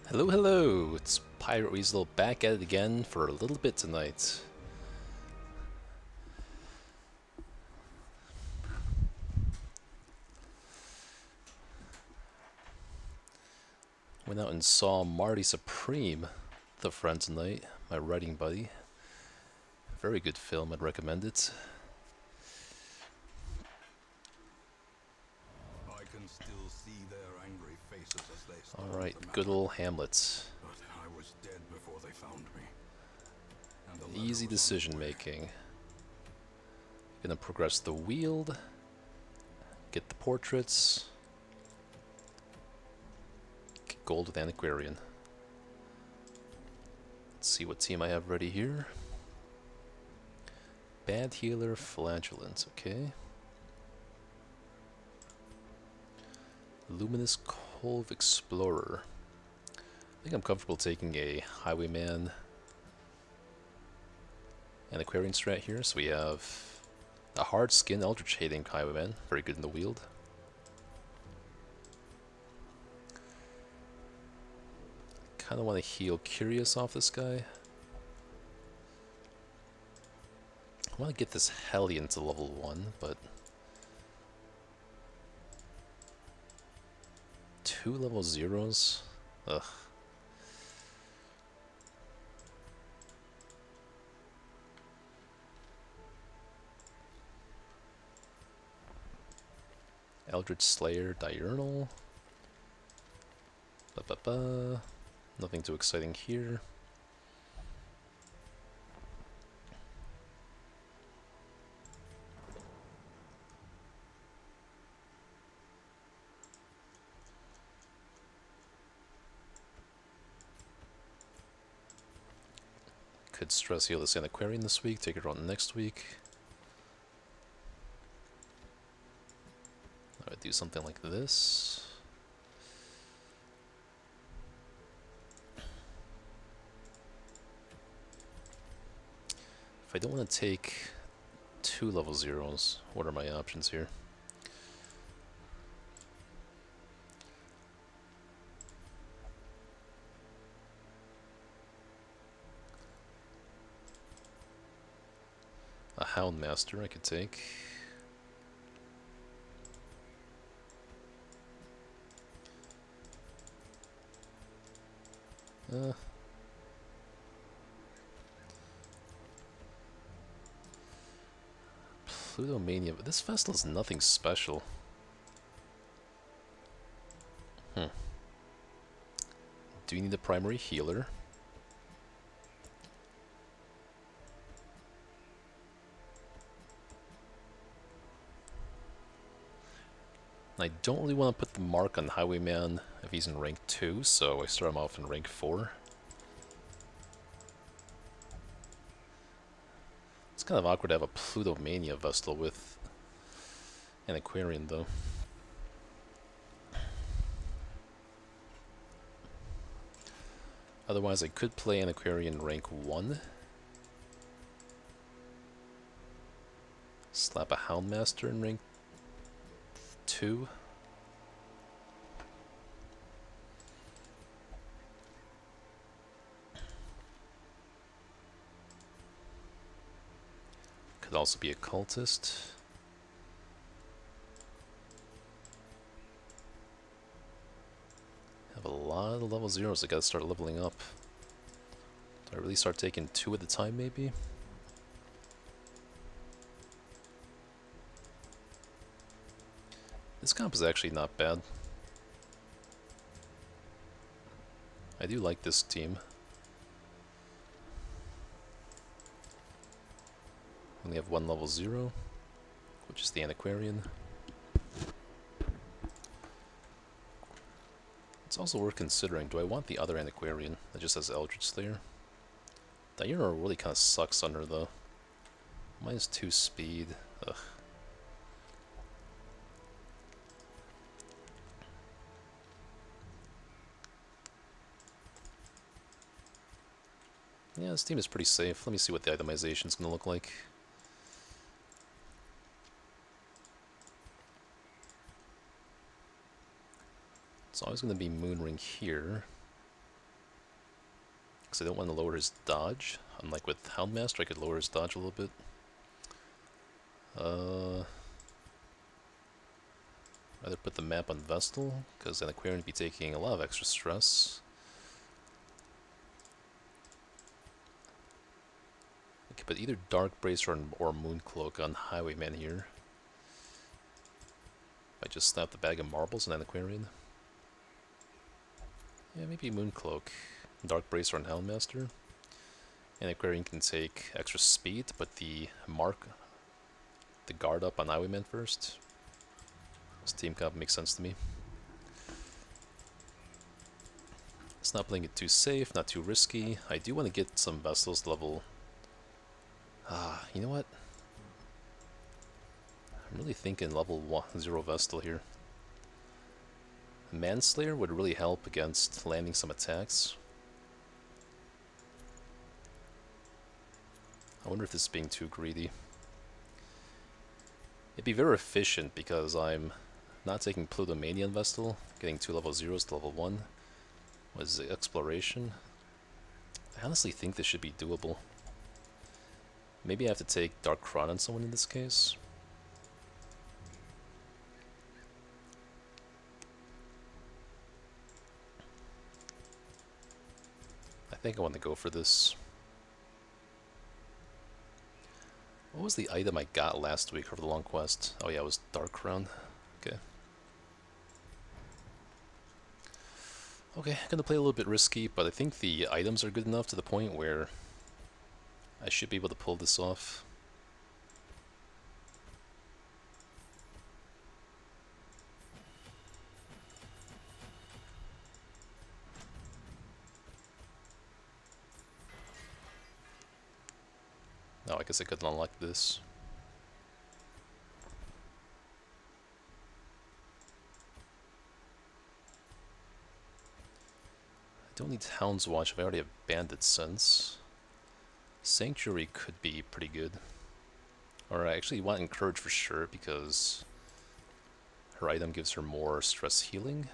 Hello, hello! It's Pirate Weasel back at it again for a little bit tonight. Went out and saw Marty Supreme, the friend tonight, my writing buddy. Very good film, I'd recommend it. I can still see their angry faces as they stormed Alright, the good manor. old Hamlet. But I was dead before they found me. And the letter Easy was on its decision way. making. Gonna progress the Weald, get the portraits, get gold with Antiquarian. Let's see what team I have ready here. Bad Healer, Flagellant, okay. Luminous Cove Explorer. I think I'm comfortable taking a Highwayman and Aquarian strat here. So we have a hard skin Eldritch Hating Highwayman, very good in the Weald. Kind of want to heal Curious off this guy. I want to get this Hellion to level 1, but 2 level 0s? Ugh. Eldritch Slayer, Diurnal. Ba-ba-ba. Nothing too exciting here. Could stress heal this Antiquarian this week, take it on next week. I would do something like this. If I don't want to take 2 level 0s, what are my options here? A Houndmaster I could take. Plutomania, but this Vestal is nothing special. Do you need a primary healer? I don't really want to put the mark on Highwayman if he's in rank 2, so I start him off in rank 4. It's kind of awkward to have a Plutomania Vestal with an Aquarian, though. Otherwise, I could play an Aquarian rank 1. Slap a Houndmaster in rank 2. Could also be a cultist. Have a lot of level 0s I gotta start leveling up. Do I really start taking 2 at a time, maybe? This comp is actually not bad. I do like this team. Only have 1 level 0, which is the Antiquarian. It's also worth considering, do I want the other Antiquarian that just has Eldritch Slayer? Diurnal really kind of sucks under though. -2 speed. Ugh. Yeah, this team is pretty safe. Let me see what the itemization is going to look like. It's always going to be Moonring here. because I don't want to lower his dodge. Unlike with Houndmaster, I could lower his dodge a little bit. Rather put the map on Vestal, because then Aquarian would be taking a lot of extra stress. I could put either Dark Bracer or Mooncloak on Highwayman here. If I just snap the bag of marbles and then Aquarian. Yeah, maybe Mooncloak. Dark Bracer on Houndmaster. And Aquarian can take extra speed to put the guard up on Highwayman first. This team comp makes sense to me. It's not playing it too safe, not too risky. I do want to get some Vestals level... you know what? I'm really thinking level 0 Vestal here. Manslayer would really help against landing some attacks. I wonder if this is being too greedy. It'd be very efficient because I'm not taking Plutomania in Vestal, getting 2 level 0s to level 1 was the exploration. I honestly think this should be doable. Maybe I have to take Dark Crown on someone in this case. I think I want to go for this. What was the item I got last week over the long quest? Oh yeah, it was Dark Crown. Okay. Okay, gonna play a little bit risky, but I think the items are good enough to the point where I should be able to pull this off. Oh, I guess I couldn't unlock this. I don't need Hound's Watch if I already have Bandit Sense. Sanctuary could be pretty good. Or I actually want Encourage for sure because her item gives her more stress healing.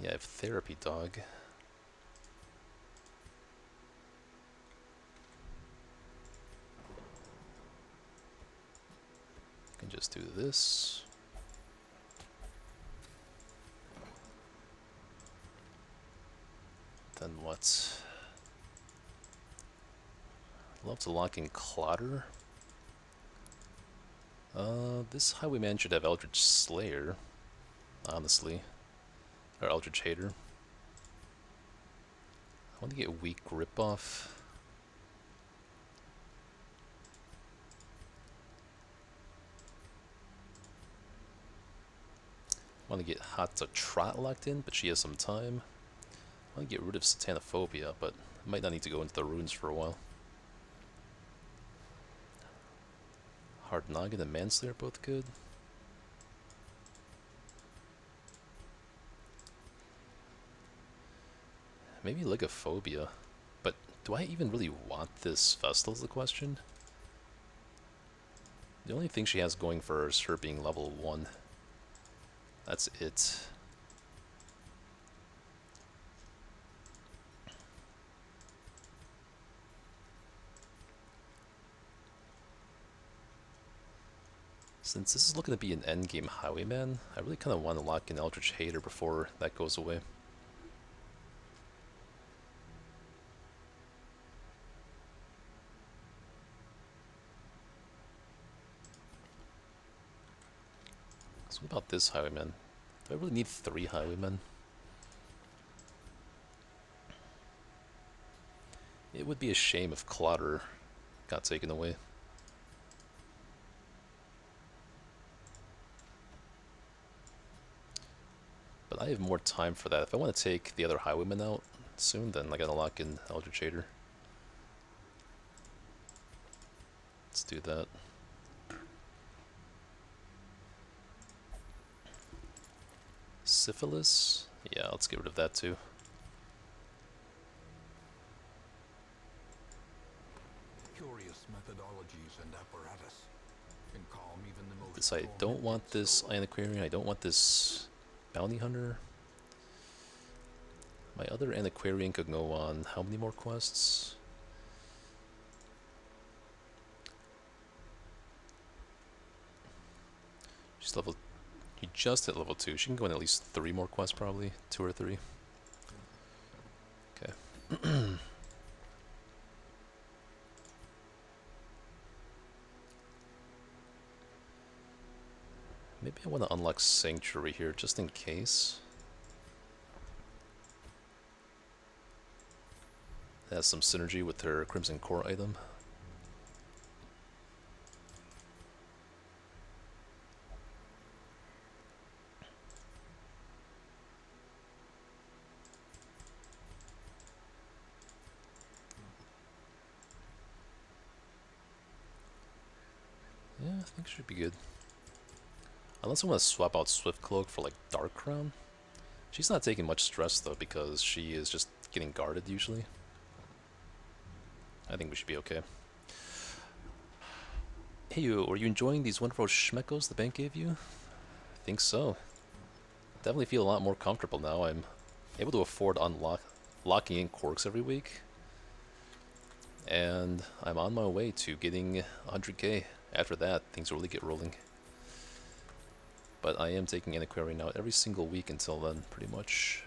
Yeah, I have Therapy Dog. I can just do this. Then what? I'd love to lock in Clotter. This Highwayman should have Eldritch Slayer, honestly. Or Eldritch Hater. I want to get Weak Grip off. I want to get Hot to Trot locked in, but she has some time. I want to get rid of Satanophobia, but I might not need to go into the runes for a while. Hard Noggin and Manslayer are both good. Maybe Ligophobia, but do I even really want this Vestal is the question? The only thing she has going for her is her being level 1. That's it. Since this is looking to be an endgame Highwayman, I really kind of want to lock in Eldritch Hater before that goes away. So what about this Highwayman? Do I really need 3 Highwaymen? It would be a shame if Clotter got taken away. But I have more time for that. If I want to take the other Highwayman out soon, then I gotta lock in Eldritch Hater. Let's do that. Syphilis? Yeah, let's get rid of that too. Curious methodologies and apparatus can calm even the most This I don't want this soul. Iron Aquarian. I don't want this Bounty Hunter. My other Antiquarian could go on how many more quests? She's level... He just hit level 2. She can go on at least 3 more quests probably. 2 or 3. Okay. Maybe I want to unlock Sanctuary here just in case. It has some synergy with her Crimson Core item. Yeah, I think it should be good. Unless I want to swap out Swift Cloak for like Dark Crown. She's not taking much stress though because she is just getting guarded usually. I think we should be okay. Hey you, are you enjoying these wonderful schmeckos the bank gave you? I think so. Definitely feel a lot more comfortable now. I'm able to afford locking in quirks every week. And I'm on my way to getting 100k. After that, things really get rolling. But I am taking Antiquarian out every single week until then, pretty much.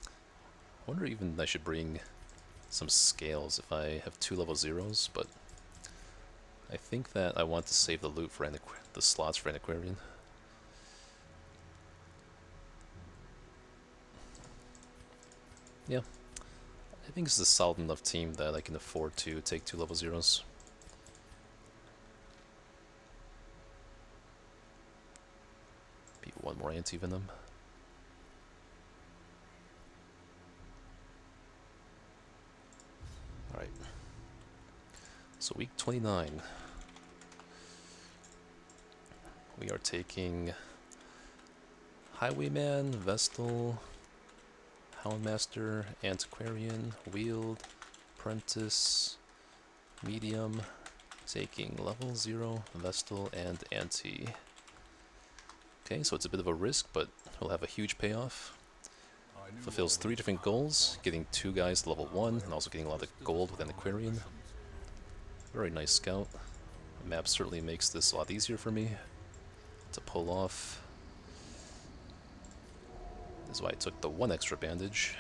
I wonder even I should bring some scales if I have 2 level 0s, but I think that I want to save the loot for the slots for Antiquarian. Yeah, I think it's a solid enough team that I can afford to take 2 level 0s. Be one more anti-venom. Alright. So week 29. We are taking Highwayman, Vestal, Houndmaster, Antiquarian, Wield, Apprentice, Medium, taking level 0, Vestal, and Anti. Okay, so it's a bit of a risk, but we'll have a huge payoff. Fulfills 3 different goals, getting 2 guys to level 1, and also getting a lot of gold with Antiquarian. Very nice scout. The map certainly makes this a lot easier for me to pull off. This is why I took the 1 extra bandage.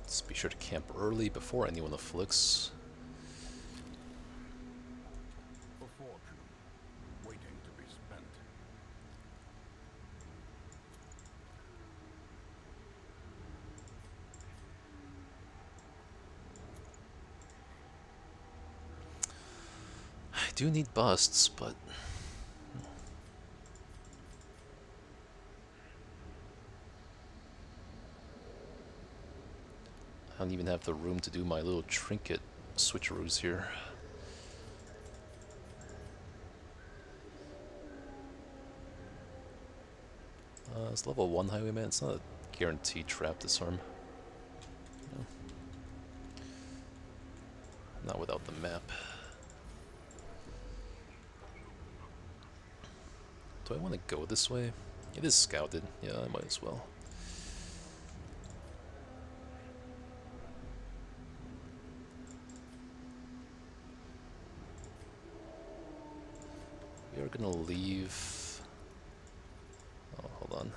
Let's be sure to camp early before anyone afflicts. A fortune waiting to be spent. I do need busts, but I don't even have the room to do my little trinket switcheroos here. It's level 1 Highwayman. It's not a guaranteed trap disarm. No. Not without the map. Do I want to go this way? It is scouted. Yeah, I might as well. We are gonna leave. Oh, hold on.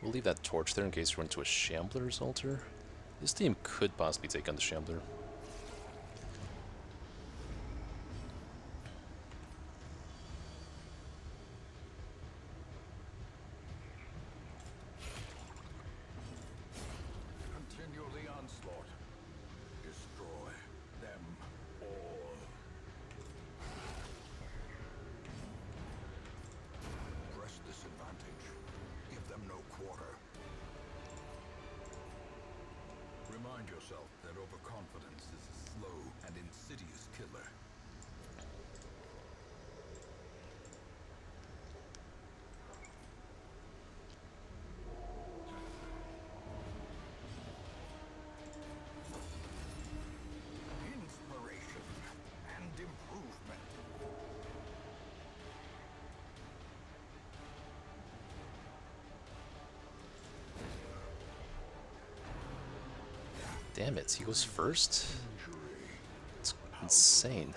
We'll leave that torch there in case we run into a Shambler's altar. This team could possibly take on the Shambler. Damn it, he goes first? It's insane.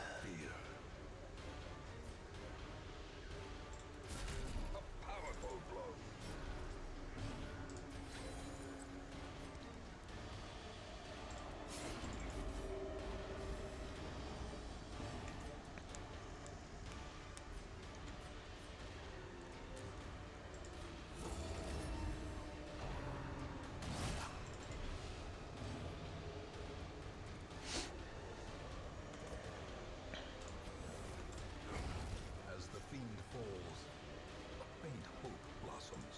As the fiend falls, a faint hope blossoms.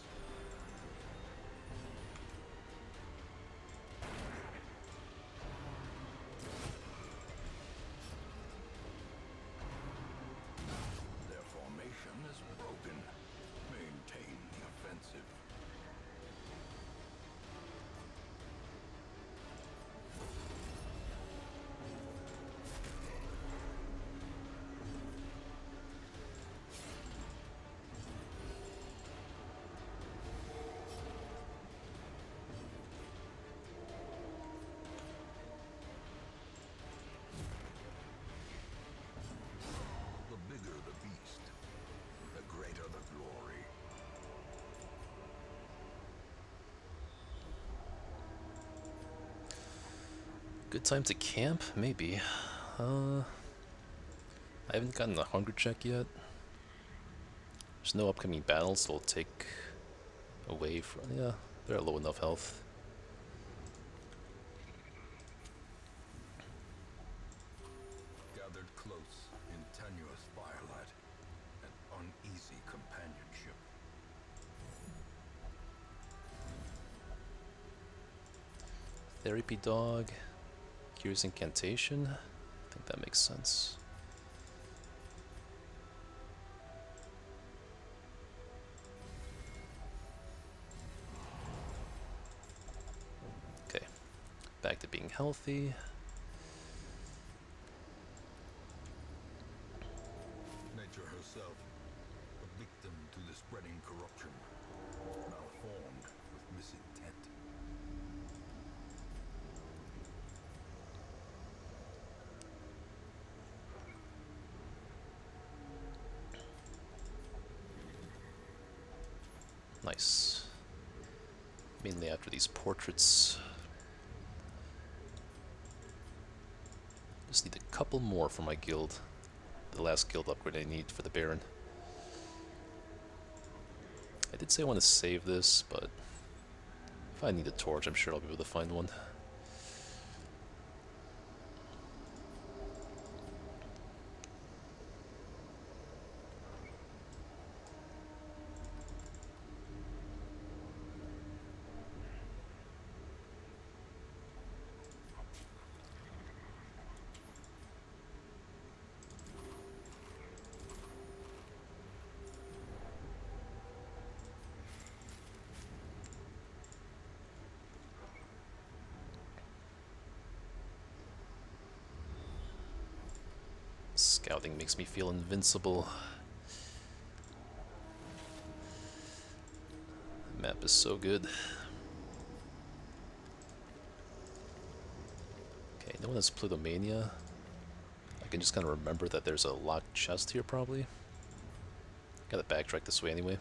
Their formation is broken. Maintain the offensive. The bigger the beast, the greater the glory. Good time to camp? Maybe. I haven't gotten a hunger check yet. There's no upcoming battles, so I'll take away from... Yeah, they're at low enough health. Gathered close in tenuous firelight, an uneasy companionship. Therapy dog. Cures incantation. I think that makes sense. Okay. Back to being healthy. Nature herself, a victim to the spreading corruption, malformed with misintent. Nice. Mainly after these portraits. Just need a couple more for my guild. The last guild upgrade I need for the Baron. I did say I want to save this, but if I need a torch, I'm sure I'll be able to find one. Scouting makes me feel invincible. The map is so good. Okay, no one has Plutomania. I can just kind of remember that there's a locked chest here, probably. Gotta backtrack this way anyway.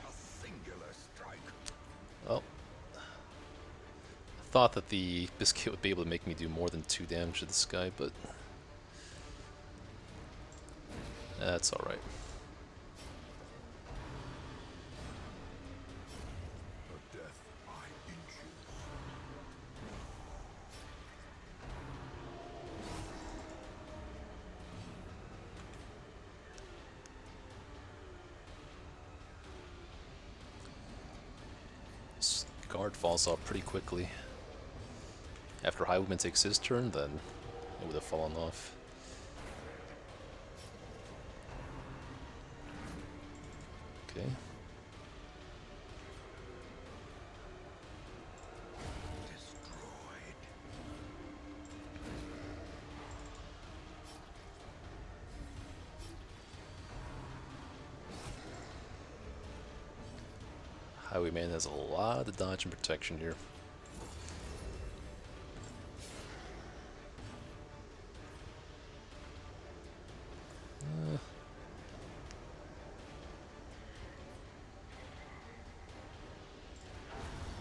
A singular strike. Oh. I thought that the biscuit would be able to make me do more than 2 damage to this guy, but that's alright. A death by inches. This guard falls off pretty quickly. After Highwayman takes his turn, then it would have fallen off. Highwayman has a lot of dodge and protection here.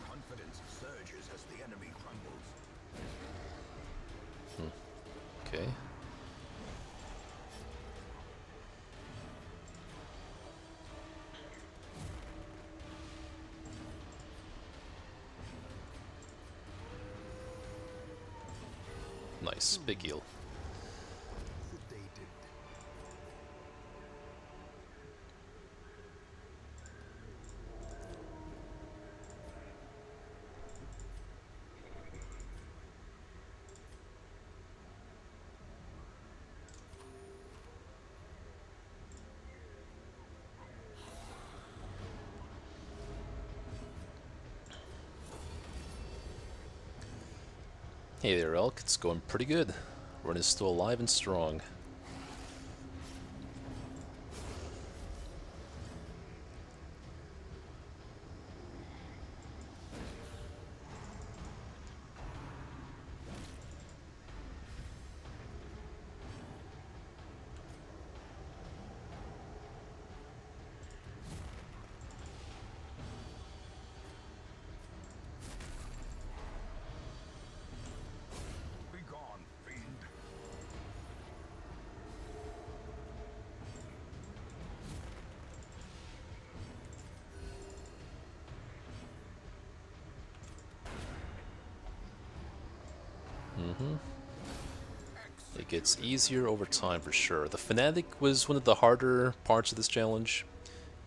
Confidence surges as the enemy crumbles. Okay. Nice, big heal. Sedated. Hey there, Elk. It's going pretty good. Run is still alive and strong. Be gone, fiend. It gets easier over time for sure. The Fanatic was one of the harder parts of this challenge.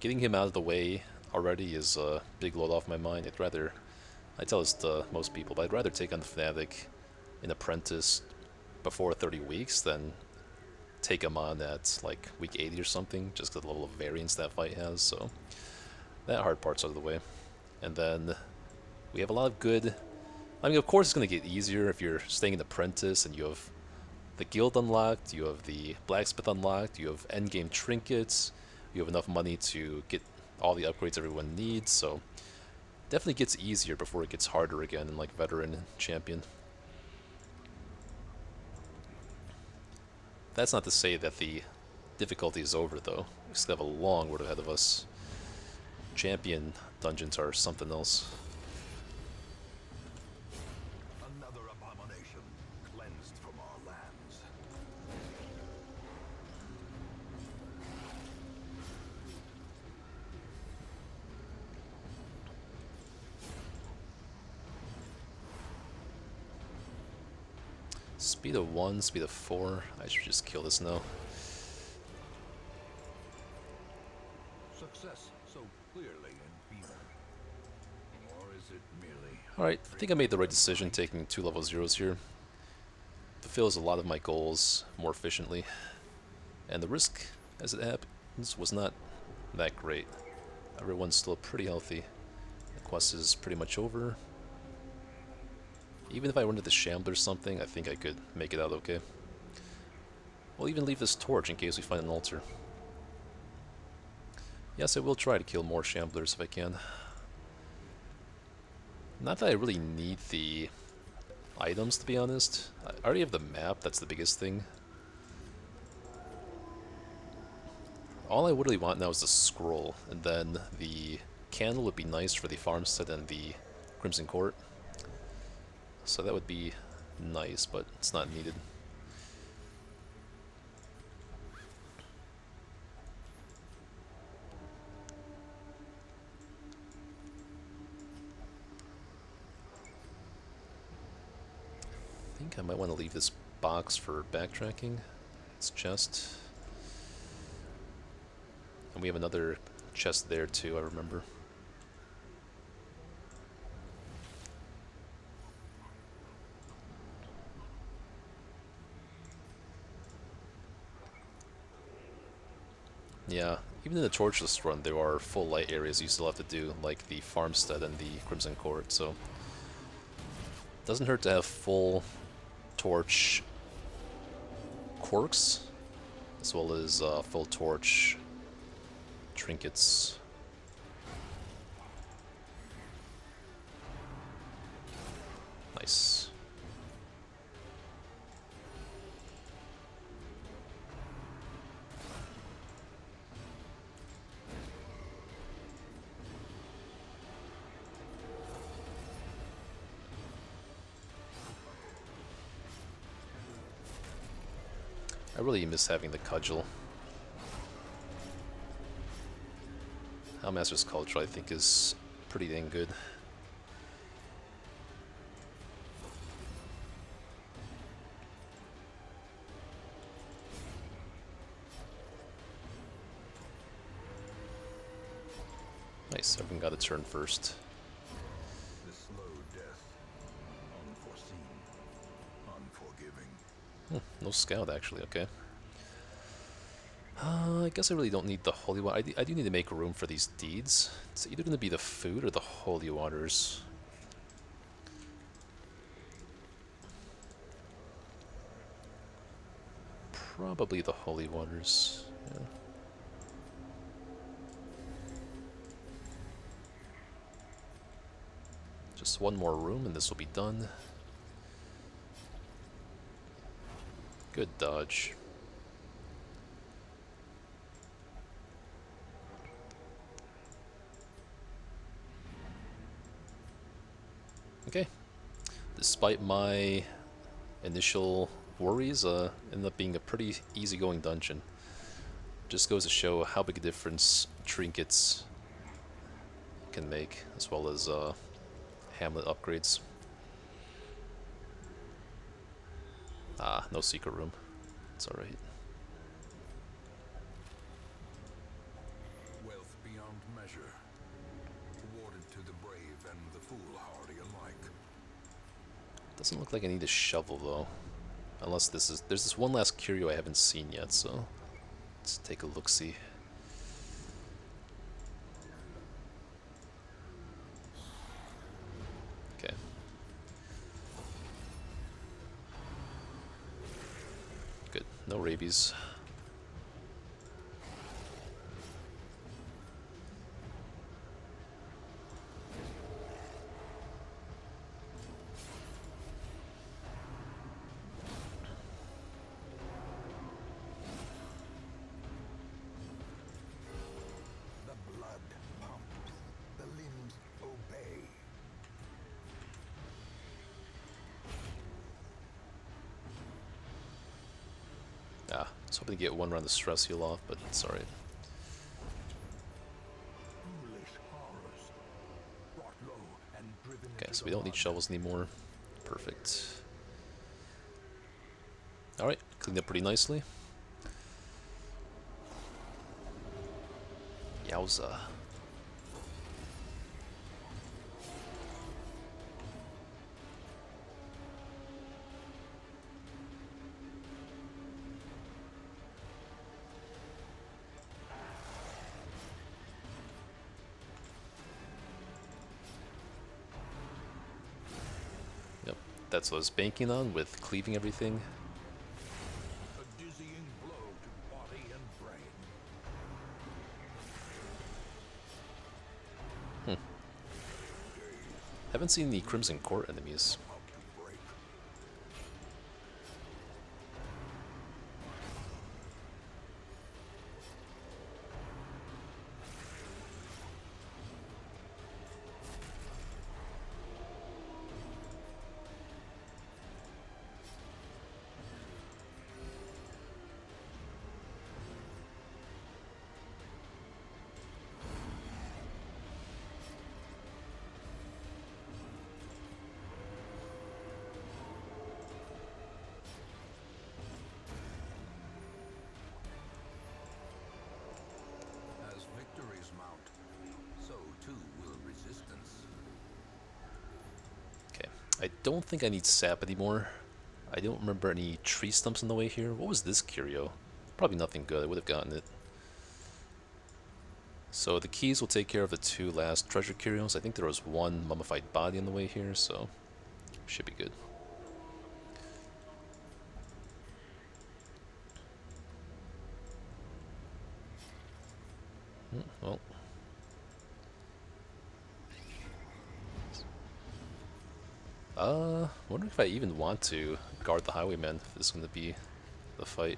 Getting him out of the way already is a big load off my mind. I tell this to most people, but I'd rather take on the Fanatic in Apprentice before 30 weeks than take him on at like week 80 or something, just because the level of variance that fight has. So that hard part's out of the way. And then we have a lot of good... I mean, of course it's going to get easier if you're staying in Apprentice and you have the guild unlocked, you have the blacksmith unlocked, you have endgame trinkets, you have enough money to get all the upgrades everyone needs, so definitely gets easier before it gets harder again in like veteran and champion. That's not to say that the difficulty is over though. We still have a long road ahead of us. Champion dungeons are something else. Another abomination cleansed from our lands. Speed of 1, speed of 4. I should just kill this now. Success so clearly in beaming. Or is it merely... Alright, I think I made the right decision taking 2 level 0s here. Fulfills a lot of my goals more efficiently. And the risk, as it happens, was not that great. Everyone's still pretty healthy. The quest is pretty much over. Even if I run into the Shambler or something, I think I could make it out okay. We'll even leave this torch in case we find an altar. Yes, I will try to kill more Shamblers if I can. Not that I really need the items, to be honest. I already have the map, that's the biggest thing. All I really want now is the scroll, and then the candle would be nice for the farmstead and the Crimson Court. So that would be nice, but it's not needed. I think I might want to leave this box for backtracking. It's chest. And we have another chest there too, I remember. Yeah, even in the Torchless run, there are full light areas you still have to do, like the farmstead and the Crimson Court, so... Doesn't hurt to have full torch quirks, as well as full torch trinkets. I really miss having the cudgel. Hellmaster's Culture I think is pretty dang good. Nice, everyone got a turn first. The slow death, unforeseen, unforgiving. No scout actually, okay. I guess I really don't need the holy water. I do need to make room for these deeds. It's either going to be the food or the holy waters. Probably the holy waters. Yeah. Just one more room and this will be done. Good dodge. Okay. Despite my initial worries, ended up being a pretty easygoing dungeon. Just goes to show how big a difference trinkets can make, as well as Hamlet upgrades. Ah, no secret room. It's alright. Wealth beyond measure, awarded to the brave and the foolhardy alike. Doesn't look like I need a shovel though. Unless this is... There's this one last curio I haven't seen yet, so... Let's take a look-see. Okay. Good. No rabies. The blood pumps, the limbs obey. Ah, I was hoping to get one round of stress heal off, but it's alright. Foolish horrors, brought low and driven Okay, into so the we don't need mud. shovels anymore. Perfect. Alright, cleaned up pretty nicely. Yowza. Yep, that's what I was banking on with cleaving everything. A dizzying blow to body and brain. Haven't seen the Crimson Court enemies. About to break. As victories mount, so too will resistance. Okay, I don't think I need sap anymore. I don't remember any tree stumps in the way here. What was this curio? Probably nothing good. I would have gotten it. So the keys will take care of the two last treasure curios. I think there was one mummified body on the way here, so should be good. Well. Wondering if I even want to guard the highwayman if this is going to be the fight.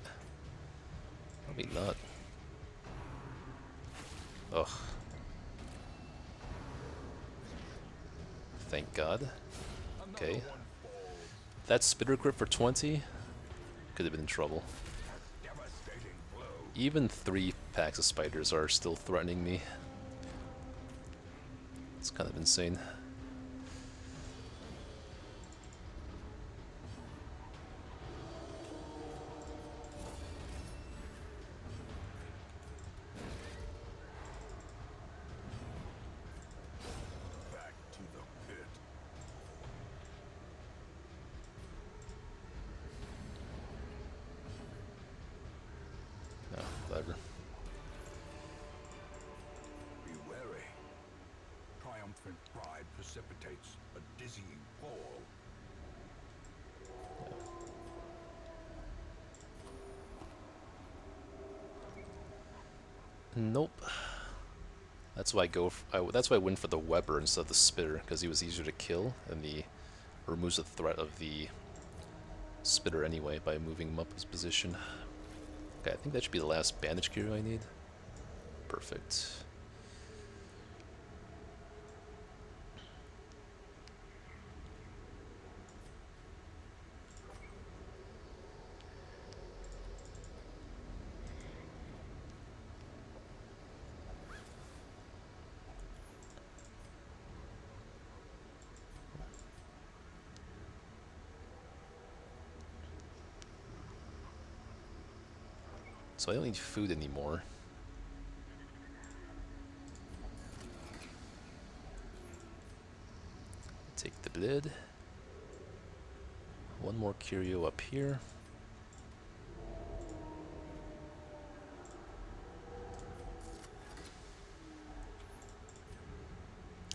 Probably not. Ugh. Thank God. Okay. That spitter grip for 20 could have been in trouble. Even 3 packs of spiders are still threatening me. It's kind of insane. Back to the pit. No, whatever. Be wary. Triumphant pride precipitates a dizzying fall. Nope. That's why that's why I went for the Weber instead of the Spitter, because he was easier to kill, and he removes the threat of the Spitter anyway by moving him up his position. Okay, I think that should be the last bandage gear I need. Perfect. So I don't need food anymore. Take the blood. One more curio up here.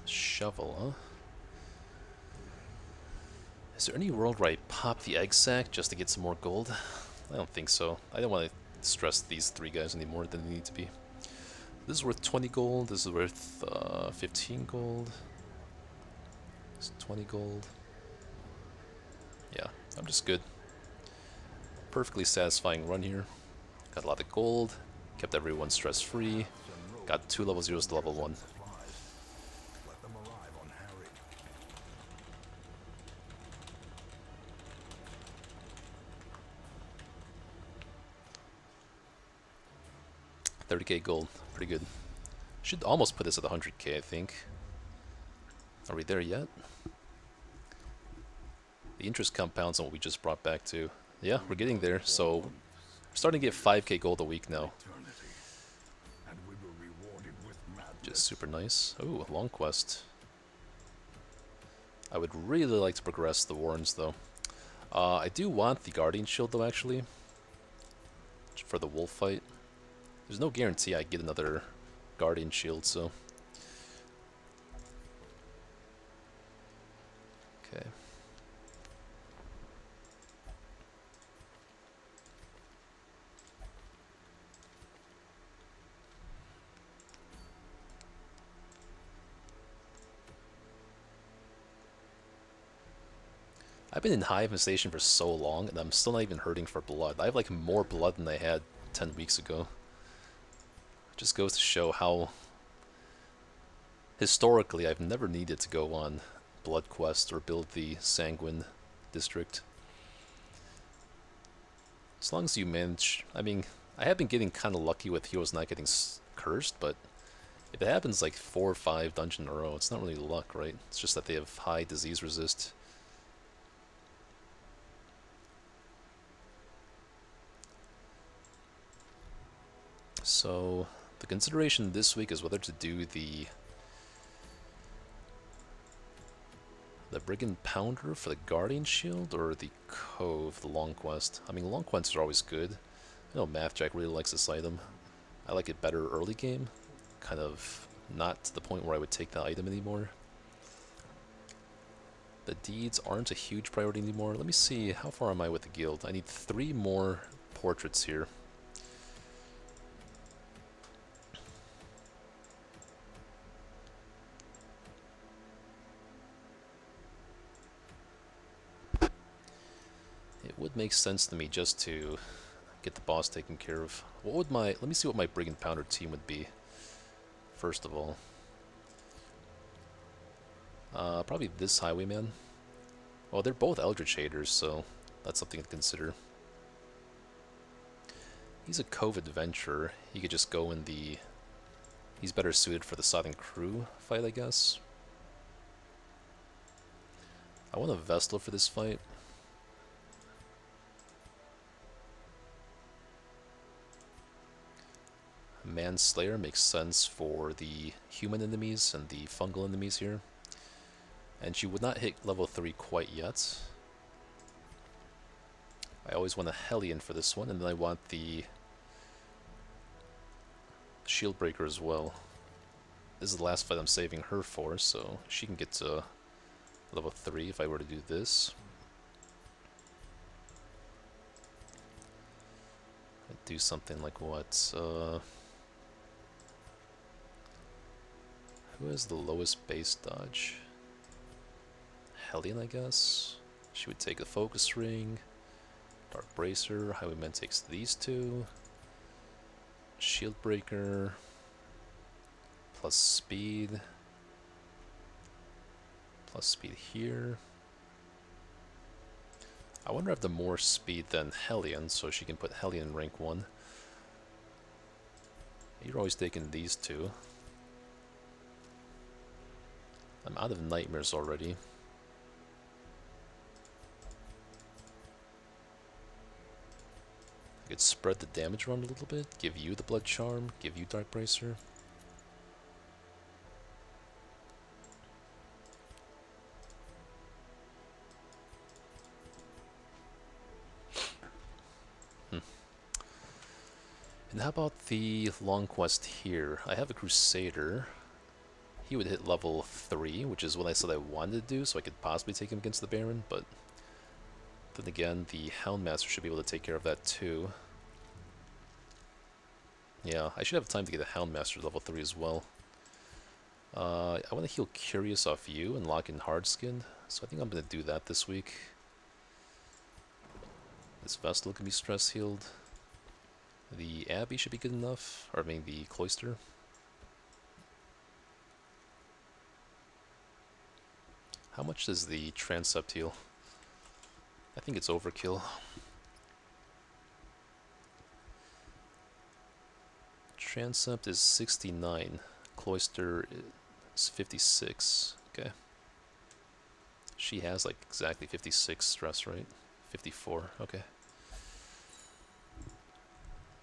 Shovel, huh? Is there any world where I pop the egg sack just to get some more gold? I don't think so. I don't want to stress these 3 guys any more than they need to be. This is worth 20 gold. This is worth 15 gold. It's 20 gold. Yeah, I'm just good. Perfectly satisfying run here. Got a lot of gold. Kept everyone stress-free. Got 2 level 0s to level 1. Let them arrive unharried. 30k gold. Pretty good. Should almost put this at 100k, I think. Are we there yet? The interest compounds on what we just brought back to. Yeah, we're getting there. So, we're starting to get 5k gold a week now. Eternity. And we were rewarded with madness. Just super nice. Ooh, a long quest. I would really like to progress the Warrens, though. I do want the Guardian Shield, though, actually. For the wolf fight. There's no guarantee I get another Guardian Shield, so... Okay. I've been in high infestation for so long, and I'm still not even hurting for blood. I have like more blood than I had 10 weeks ago. Just goes to show how historically I've never needed to go on blood quest or build the Sanguine district. As long as you manage, I mean, I have been getting kind of lucky with heroes not getting cursed, but if it happens like 4 or 5 dungeons in a row, it's not really luck, right? It's just that they have high disease resist. So, the consideration this week is whether to do the Brigand Pounder for the Guardian Shield or the Cove, the Long Quest. I mean, Long Quests are always good. I know Mathjack really likes this item. I like it better early game. Kind of not to the point where I would take the item anymore. The deeds aren't a huge priority anymore. Let me see, how far am I with the guild? I need 3 more portraits here. It would make sense to me just to get the boss taken care of. What would let me see what my Brigand Pounder team would be, first of all. Probably this Highwayman. Well, they're both Eldritch Haters, so that's something to consider. He's a Cove Adventurer. He could just go in the... He's better suited for the Southern Crew fight, I guess. I want a Vestal for this fight. Manslayer makes sense for the human enemies and the fungal enemies here. And she would not hit level 3 quite yet. I always want a Hellion for this one, and then I want the Shield Breaker as well. This is the last fight I'm saving her for, so she can get to level 3 if I were to do this. I'd do something like what? Who has the lowest base dodge? Hellion, I guess. She would take the Focus Ring. Dark Bracer. Highwayman takes these two. Shield Breaker. Plus speed. Plus speed here. I wonder if the more speed than Hellion, so she can put Hellion in rank 1. You're always taking these two. I'm out of nightmares already. I could spread the damage around a little bit, give you the Blood Charm, give you Dark Bracer. And how about the long quest here? I have a Crusader. He would hit level 3, which is what I said I wanted to do, so I could possibly take him against the Baron, but then again, the Houndmaster should be able to take care of that too. Yeah, I should have time to get a Houndmaster level 3 as well. I want to heal Curious off you and lock in Hardskinned, so I think I'm going to do that this week. This Vestal can be stress healed. The Abbey should be good enough, or I mean the Cloister. How much does the Transept heal? I think it's overkill. Transept is 69. Cloister is 56. Okay. She has like exactly 56 stress, right? 54. Okay.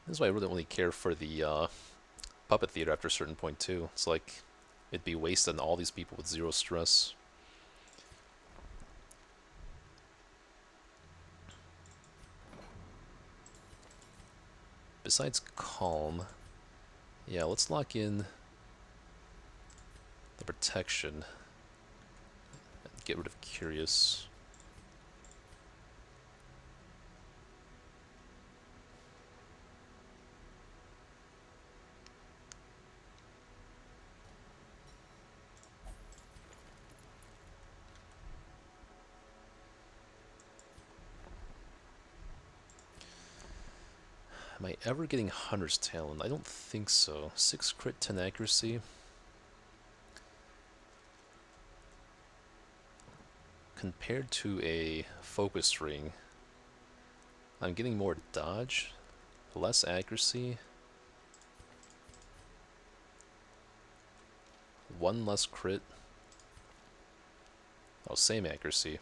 This is why I really only care for the Puppet Theater after a certain point too. It's like it'd be wasted on all these people with 0 stress. Besides Calm, yeah, let's lock in the Protection and get rid of Curious. Am I ever getting Hunter's Talon? I don't think so. 6 crit, 10 accuracy. Compared to a Focus Ring, I'm getting more dodge, less accuracy, 1 less crit. Oh, same accuracy.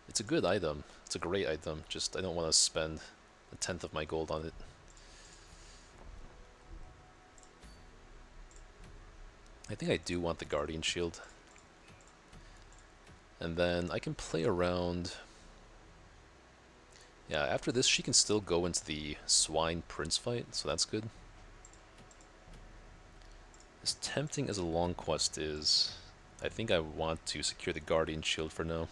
It's a good item. It's a great item. Just I don't want to spend 1/10 of my gold on it. I think I do want the Guardian Shield. And then I can play around. Yeah, after this she can still go into the Swine Prince fight, so that's good. As tempting as a long quest is, I think I want to secure the Guardian Shield for now.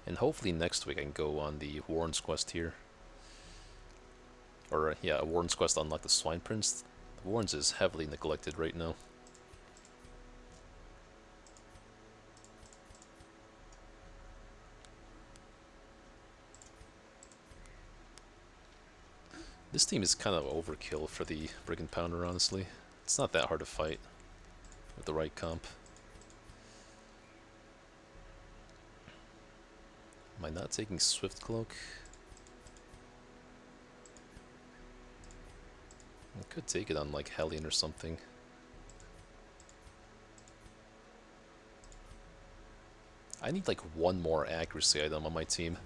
And hopefully next week I can go on the Warren's quest here. Or, yeah, a Warren's quest to unlock the Swine Prince. Warren's is heavily neglected right now. This team is kind of overkill for the Brigand Pounder, honestly. It's not that hard to fight with the right comp. Am I not taking Swift Cloak? I could take it on like Hellion or something. I need like one more accuracy item on my team.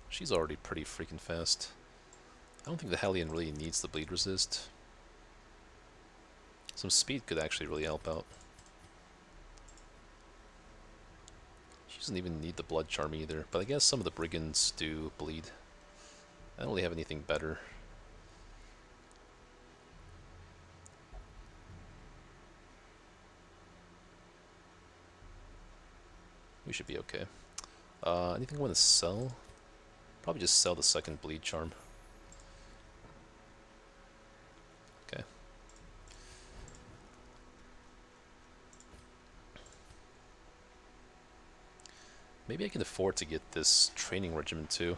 She's already pretty freaking fast. I don't think the Hellion really needs the bleed resist. Some speed could actually really help out. She doesn't even need the blood charm either, but I guess some of the brigands do bleed. I don't really have anything better. We should be okay. Anything I want to sell? Probably just sell the second bleed charm. Okay. Maybe I can afford to get this training regimen too.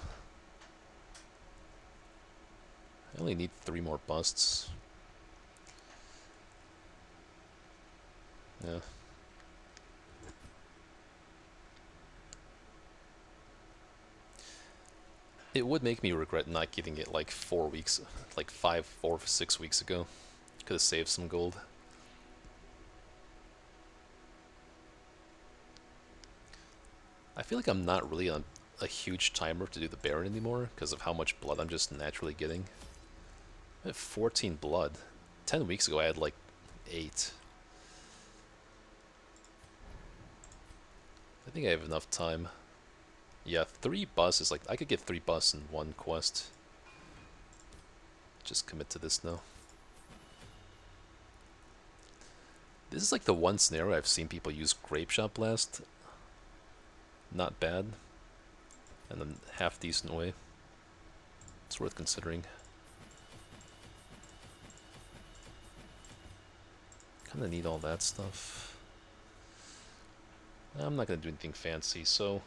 I only need 3 more busts. Yeah. It would make me regret not getting it like 4 weeks, like 4 or 6 weeks ago. Could have saved some gold. I feel like I'm not really on a huge timer to do the Baron anymore because of how much blood I'm just naturally getting. I have 14 blood. 10 weeks ago I had like 8. I think I have enough time. Yeah, 3 busts is like, I could get 3 busts in 1 quest. Just commit to this now. This is like the one scenario I've seen people use Grape Shot Blast. Not bad. And then half decent way. It's worth considering. Kinda need all that stuff. I'm not gonna do anything fancy, so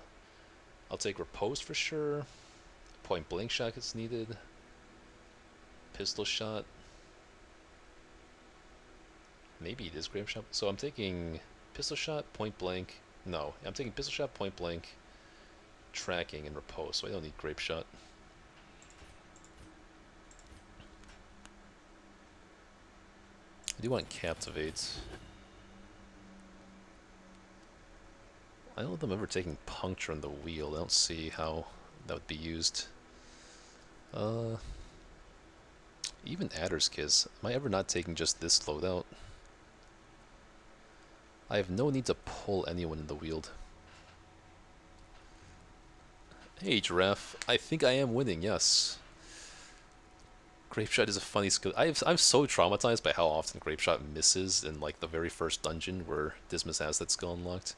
I'll take Riposte for sure. Point blank shot is needed. Pistol shot. Maybe it is Grape Shot. So I'm taking pistol shot, point blank. No, I'm taking pistol shot, point blank, tracking, and Riposte. So I don't need Grape Shot. I do want Captivate. I don't know if I'm ever taking Puncture on the wheel. I don't see how that would be used. Even Adder's Kiss. Am I ever not taking just this loadout? I have no need to pull anyone in the Wield. Hey, Giraffe. I think I am winning, yes. Grape Shot is a funny skill. I'm so traumatized by how often Grape Shot misses in like the very first dungeon where Dismas has that skill unlocked.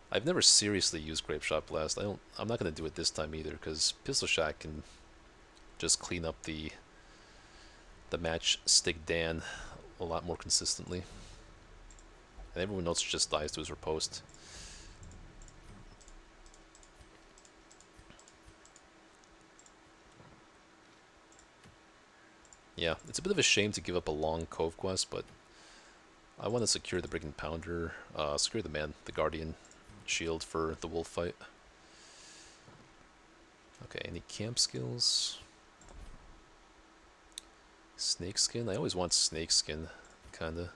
I've never seriously used Grape Shot Blast. I'm not gonna do it this time either because Pistol Shot can just clean up the matchstick Dan a lot more consistently. And everyone else just dies to his Riposte. Yeah, it's a bit of a shame to give up a long Cove quest, but I want to secure the Brigand Pounder, secure the Guardian shield for the wolf fight. Okay, any camp skills? Snakeskin? I always want snakeskin, kinda.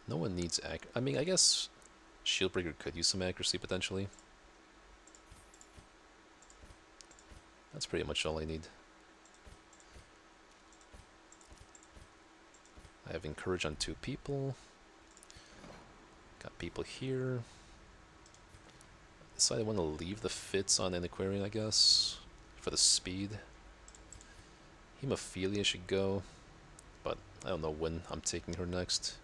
No one needs I mean, I guess Shieldbreaker could use some accuracy potentially. That's pretty much all I need. I have Encourage on 2 people. Got people here. Decide I want to leave the Fits on Antiquarian, I guess, for the speed. Hemophilia should go, but I don't know when I'm taking her next.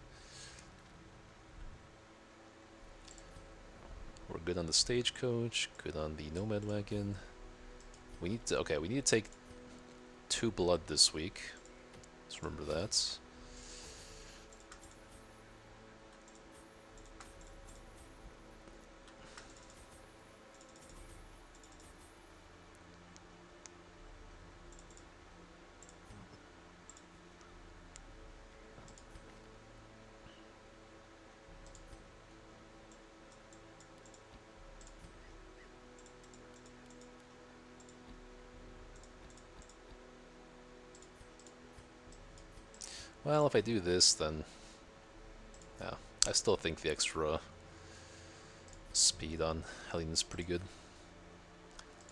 We're good on the Stagecoach, good on the Nomad Wagon. We need to, okay, we need to take 2 blood this week. Let's remember that. Well, if I do this, then yeah, I still think the extra speed on Helene is pretty good.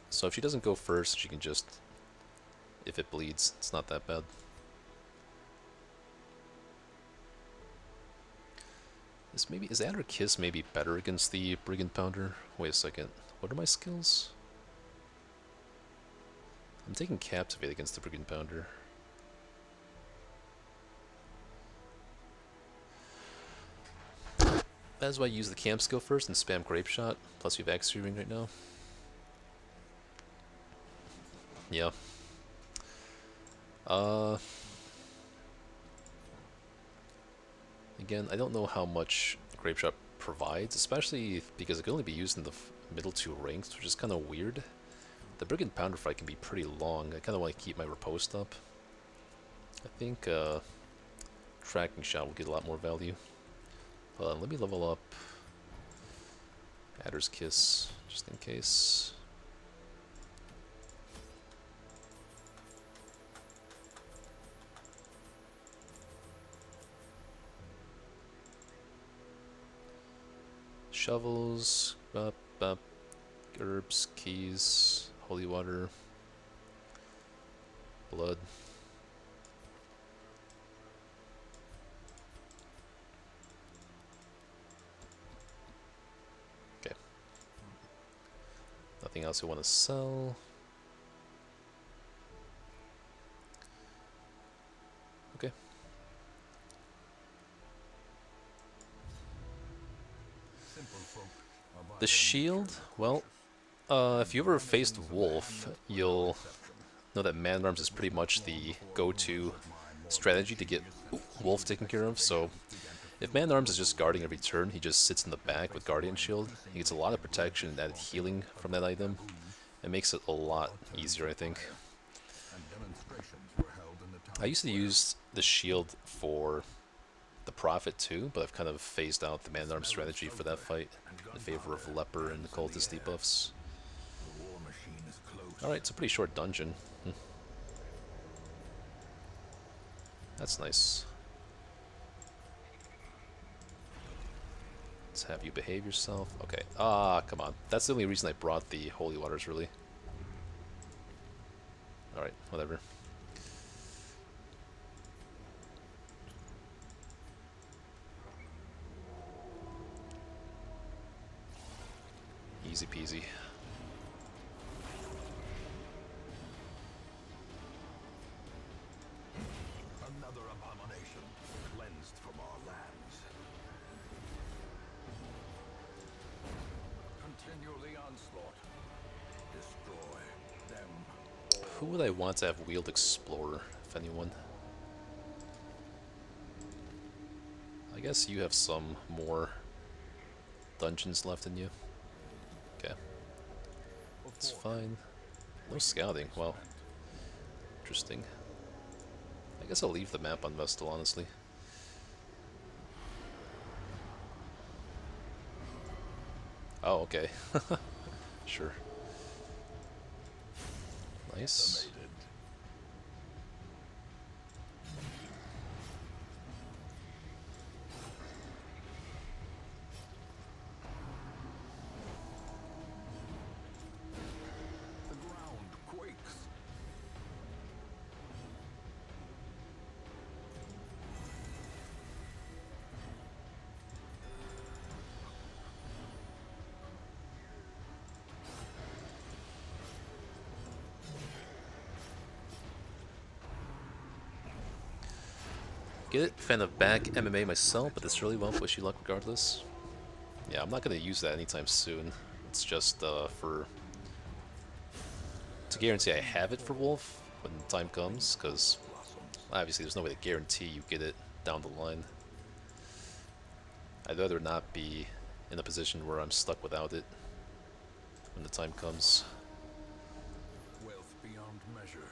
So if she doesn't go first, she can just, if it bleeds, it's not that bad. Is Add or Kiss maybe better against the Brigand Pounder? Wait a second. What are my skills? I'm taking Captivate against the Brigand Pounder. That is why I use the camp skill first and spam Grape Shot. Plus we have Axe Ring right now. Yeah. Again, I don't know how much Grape Shot provides, especially because it can only be used in the middle two ranks, which is kind of weird. The Brigand Pounder fight can be pretty long. I kind of want to keep my riposte up. I think Tracking Shot will get a lot more value. Let me level up Adder's Kiss, just in case. Shovels, herbs, keys, holy water, blood. Okay. Nothing else I want to sell. Okay. The shield, well, if you ever faced Wolf, you'll know that Man-at-Arms is pretty much the go-to strategy to get Wolf taken care of. So if Man-at-Arms is just guarding every turn, he just sits in the back with Guardian Shield. He gets a lot of protection and added healing from that item. It makes it a lot easier, I think. I used to use the shield for the Prophet too, but I've kind of phased out the Man-at-Arms strategy for that fight in favor of Leper and the Cultist debuffs. Alright, it's a pretty short dungeon. That's nice. Let's have you behave yourself. Okay. Come on. That's the only reason I brought the Holy Waters, really. Alright, whatever. Easy peasy. Another abomination cleansed from our lands. Continue the onslaught. Destroy them. Who would I want to have wield Explorer, if anyone? I guess you have some more dungeons left in you. Okay. It's fine. No scouting, well. Interesting. I guess I'll leave the map on Vestal, honestly. Oh, okay. Sure. Nice. The ground quakes. Get it? Fan of back MMA myself, but this really won't wish you luck regardless. Yeah, I'm not going to use that anytime soon. It's just for... to guarantee I have it for Wolf when the time comes, because obviously there's no way to guarantee you get it down the line. I'd rather not be in a position where I'm stuck without it when the time comes. Wealth beyond measure,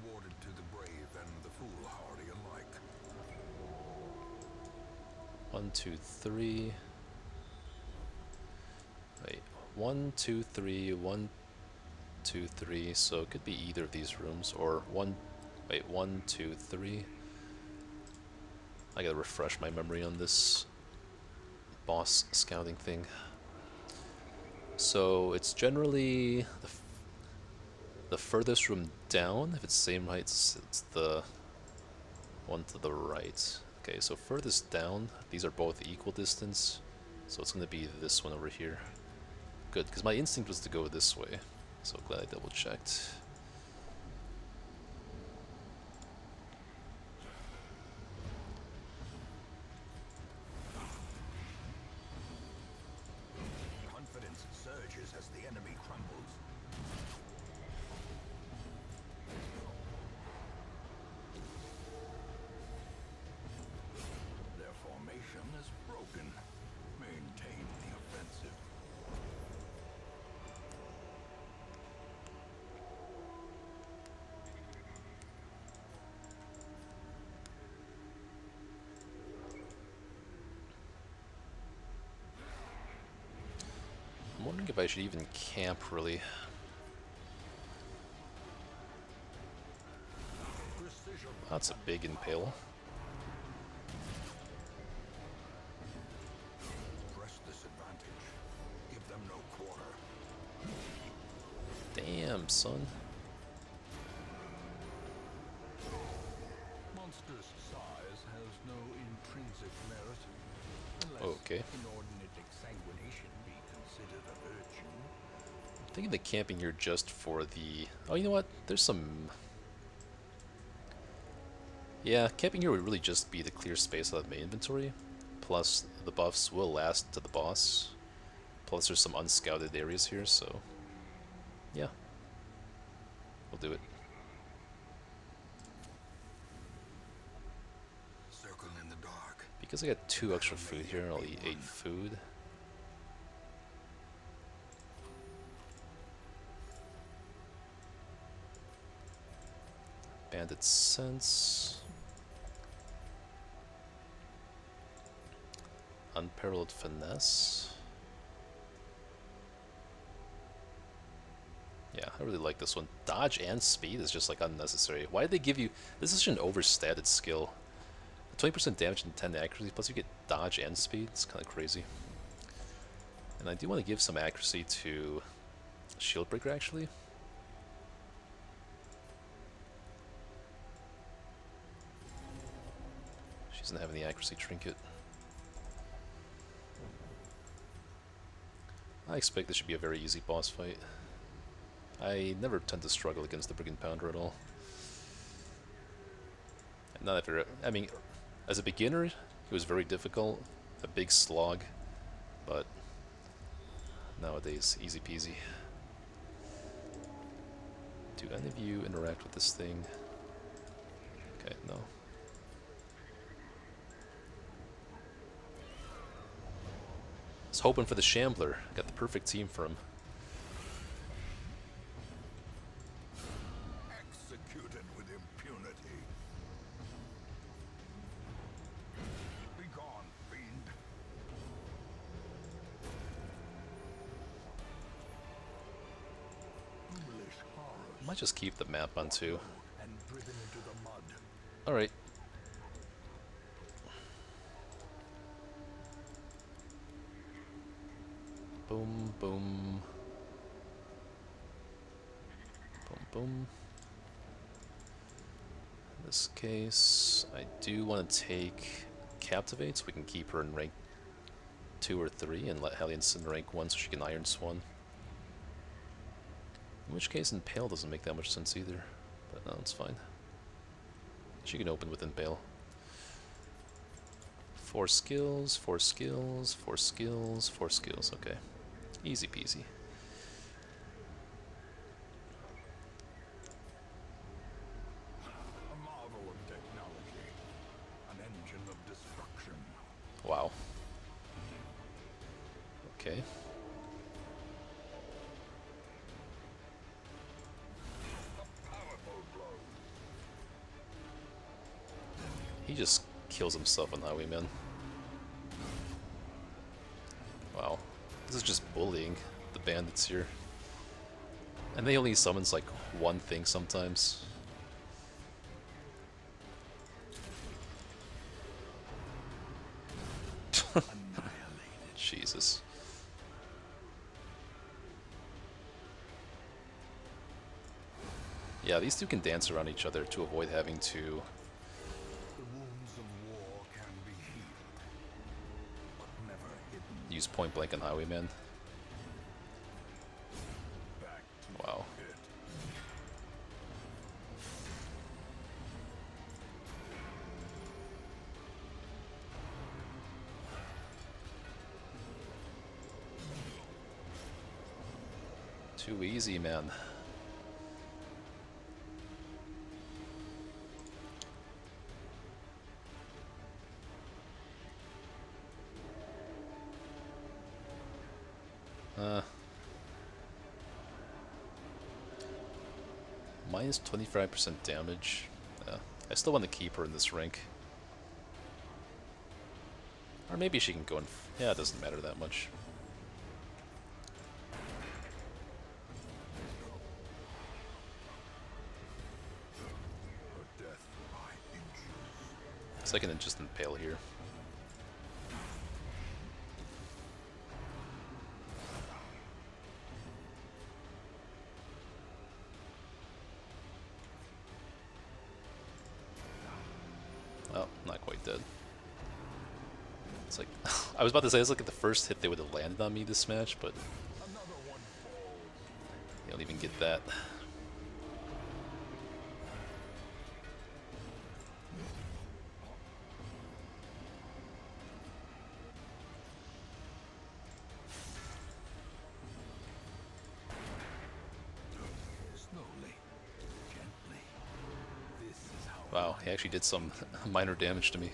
awarded to the brave and the foolhardy alike. 1, 2, 3. Wait, 1, 2, 3, 1, 2, 3. So it could be either of these rooms, or 1. Wait, 1, 2, 3. I gotta refresh my memory on this boss scouting thing. So it's generally the furthest room down. If it's same height, it's the one to the right. Okay, so furthest down, these are both equal distance. So it's gonna be this one over here. Good, because my instinct was to go this way. So glad I double checked. Confidence surges as the enemy crumbles. Their formation is broken. Maintain the offensive. I'm wondering if I should even camp, really. Precision. That's a big impale. Press this advantage. Give them no quarter. Damn, son. Monstrous size has no intrinsic merit. Unless Okay. inordinate exsanguination be considered a virtue. I'm thinking the camping here just for the... Oh, you know what? There's some... Yeah, camping here would really just be to clear space out of my inventory. Plus, the buffs will last to the boss. Plus, there's some unscouted areas here, so... Yeah. We'll do it. Circle in the dark. Because I got 2 extra food here, I'll eat 8 food. Bandit Sense. Unparalleled Finesse. Yeah, I really like this one. Dodge and speed is just like unnecessary. Why did they give you... This is such an overstated skill. 20% damage and 10 accuracy, plus you get dodge and speed. It's kind of crazy. And I do want to give some accuracy to Shieldbreaker, actually. She doesn't have any accuracy trinket. I expect this should be a very easy boss fight. I never tend to struggle against the Brigand Pounder at all. Not if you're, I mean, as a beginner, it was very difficult, a big slog, but nowadays, easy peasy. Do any of you interact with this thing? Okay, no. I was hoping for the Shambler. Got the perfect team for him. Executed with impunity. Be gone, fiend. Foolish horrors. Might just keep the map on too. And driven into the mud. Alright. Boom, boom. Boom, boom. In this case, I do want to take Captivate so we can keep her in rank 2 or 3 and let Hellion in rank 1 so she can Iron Swan. In which case Impale doesn't make that much sense either, but no, it's fine. She can open with Impale. 4 skills, 4 skills, 4 skills, 4 skills, okay. Easy peasy. A marvel of technology. An engine of destruction. Wow. Okay. A powerful blow. He just kills himself on Highwayman. Wow. This is just bullying the bandits here. And they only summons like one thing sometimes. Jesus. Yeah, these two can dance around each other to avoid having to The wounds of war can be healed, but never hidden. use point blank on Highwayman. Back to Wow. the pit. Too easy, man. Minus 25% damage. I still want to keep her in this rank. Or maybe she can go in... Yeah, it doesn't matter that much. Her death by inches. So I can just impale here. Well, not quite dead. It's like... I was about to say, it's like the first hit they would have landed on me this match, but Another one falls. you don't even get that. Slowly, gently. This is how. Wow, he actually did some minor damage to me.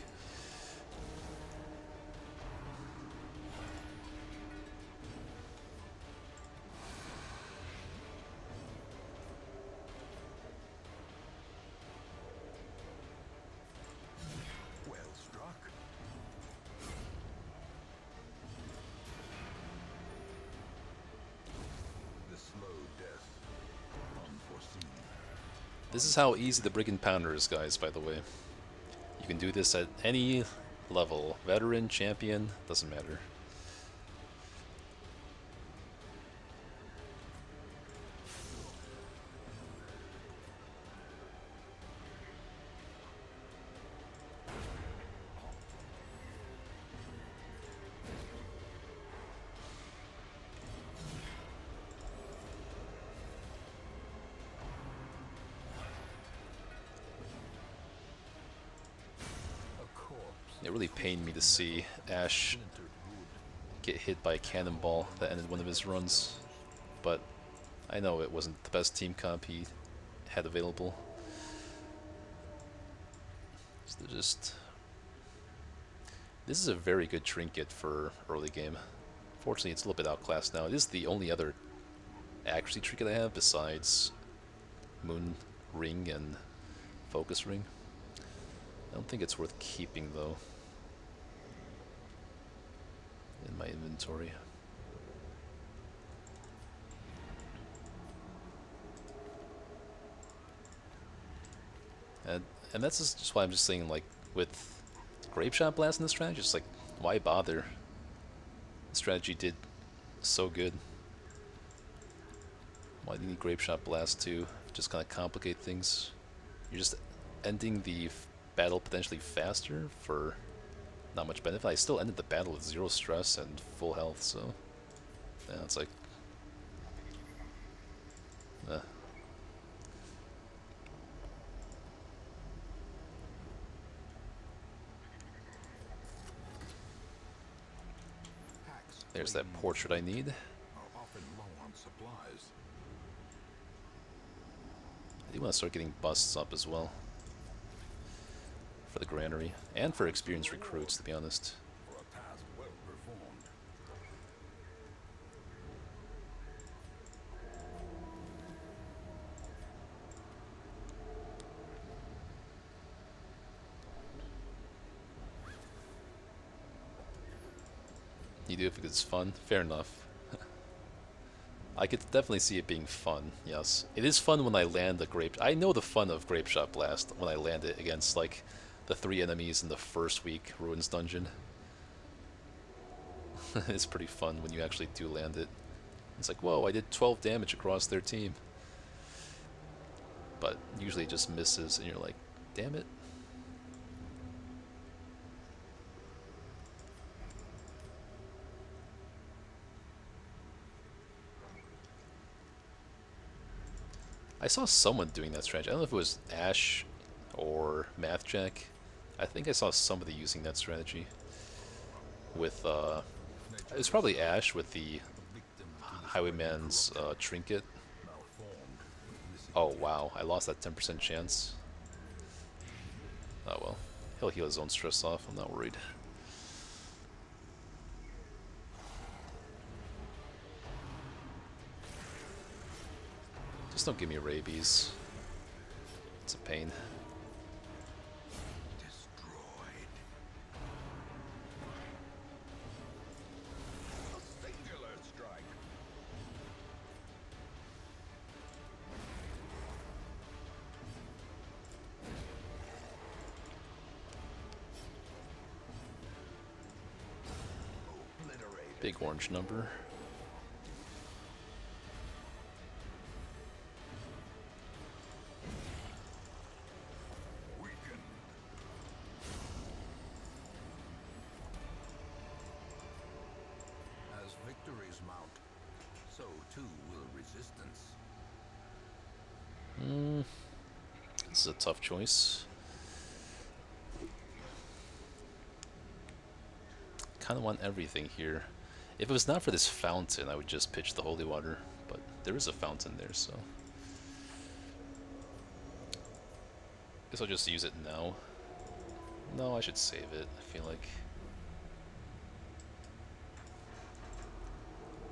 Well struck. The slow death, unforeseen. This is how easy the Brigand Pounder is, guys, by the way. You can do this at any level. Veteran, champion, doesn't matter. A corpse. It really pained me to see Ash Splintered wood. get hit by a cannonball that ended one of his runs. But I know it wasn't the best team comp he had available. So they're just... This is a very good trinket for early game. Fortunately, it's a little bit outclassed now. It is the only other accuracy trinket I have besides Moon Ring and Focus Ring. I don't think it's worth keeping, though, in my inventory. And that's just why I'm just saying, like, with Grape Shot Blast in this strategy, just like, why bother? The strategy did so good. Why do you need Grape Shot Blast to just kind of complicate things? You're just ending the battle potentially faster for not much benefit. I still ended the battle with 0 stress and full health, so yeah, it's like Hacks there's that flames portrait I need. are often low on supplies. I do want to start getting busts up as well for the granary and for experienced recruits, to be honest. For a task well performed. You do if it's fun, fair enough. I could definitely see it being fun, yes. It is fun when I land the grape... I know the fun of Grape Shot Blast when I land it against, like, the 3 enemies in the first week Ruins dungeon. It's pretty fun when you actually do land it. It's like, whoa, I did 12 damage across their team. But usually it just misses, and you're like, damn it. I saw someone doing that strategy. I don't know if it was Ash or MathJack. I think I saw somebody using that strategy. With, it was probably Ash with the Highwayman's trinket. Oh wow, I lost that 10% chance. Oh well, he'll heal his own stress off, I'm not worried. Just don't give me rabies. It's a pain. Destroyed. A singular strike. Obliterated. Big orange number. Weakened. As victories mount, so too will resistance. This is a tough choice. Kind of want everything here. If it was not for this fountain, I would just pitch the holy water, but there is a fountain there, so guess I'll just use it now. No, I should save it, I feel like.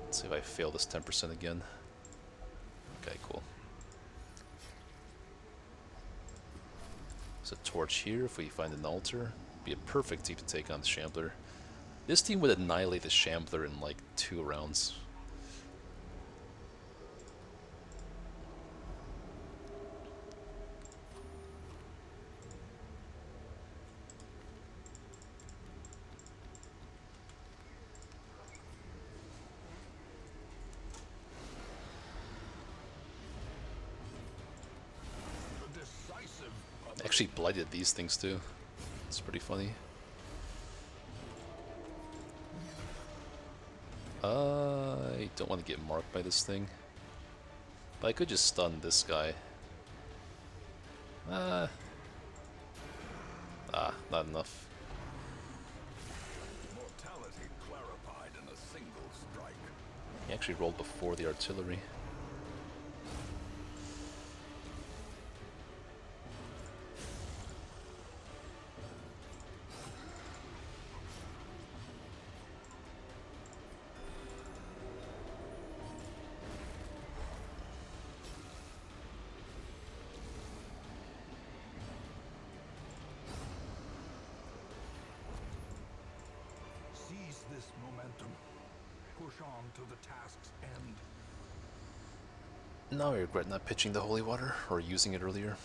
Let's see if I fail this 10% again. Okay, cool. There's a torch here if we find an altar. Be a perfect team to take on the Shambler. This team would annihilate the Shambler in like 2 rounds. The decisive. Actually blighted these things too. It's pretty funny. I don't want to get marked by this thing. But I could just stun this guy. Not enough. Mortality clarified in a single strike. He actually rolled before the artillery. Seize this momentum. Push on to the task's end. Now I regret not pitching the holy water or using it earlier.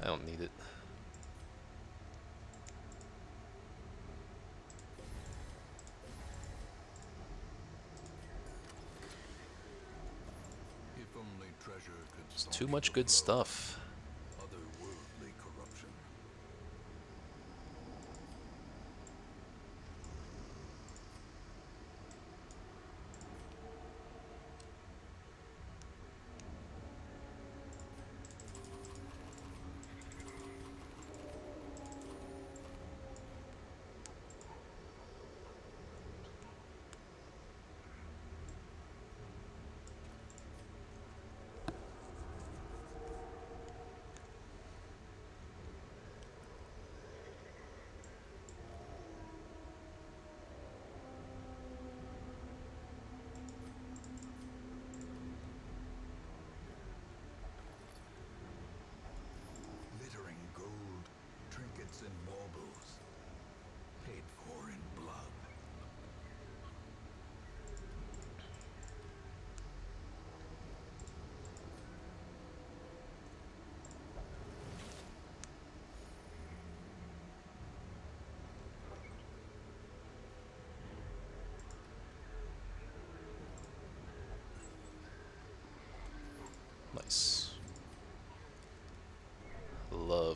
I don't need it. If only treasure could It's staunch too much the good flow. stuff. Otherworldly corruption.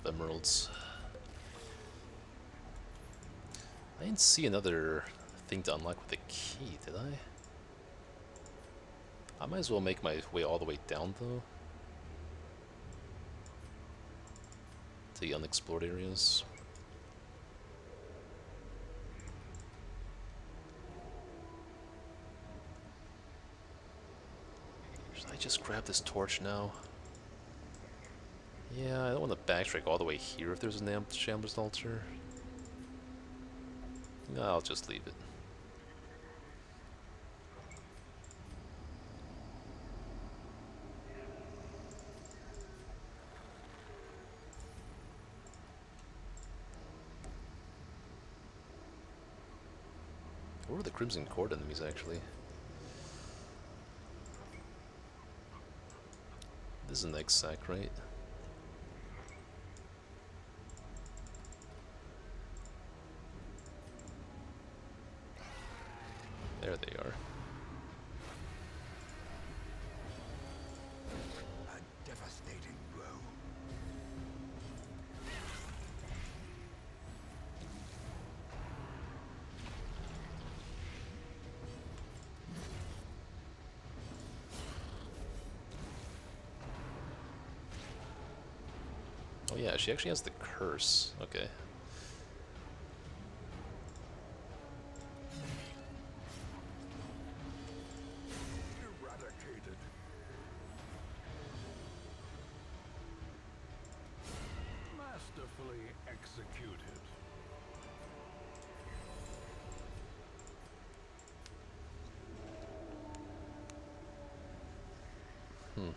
of emeralds. I didn't see another thing to unlock with a key, did I? I might as well make my way all the way down, though. To the unexplored areas. Should I just grab this torch now? Yeah, I don't want to backtrack all the way here if there's an Shambler's altar. No, I'll just leave it. Where are the Crimson Cord enemies, actually? This is an egg sack, right? There they are. A devastating blow. Oh yeah, she actually has the curse. Okay. Eradicated. Masterfully executed. Hmm.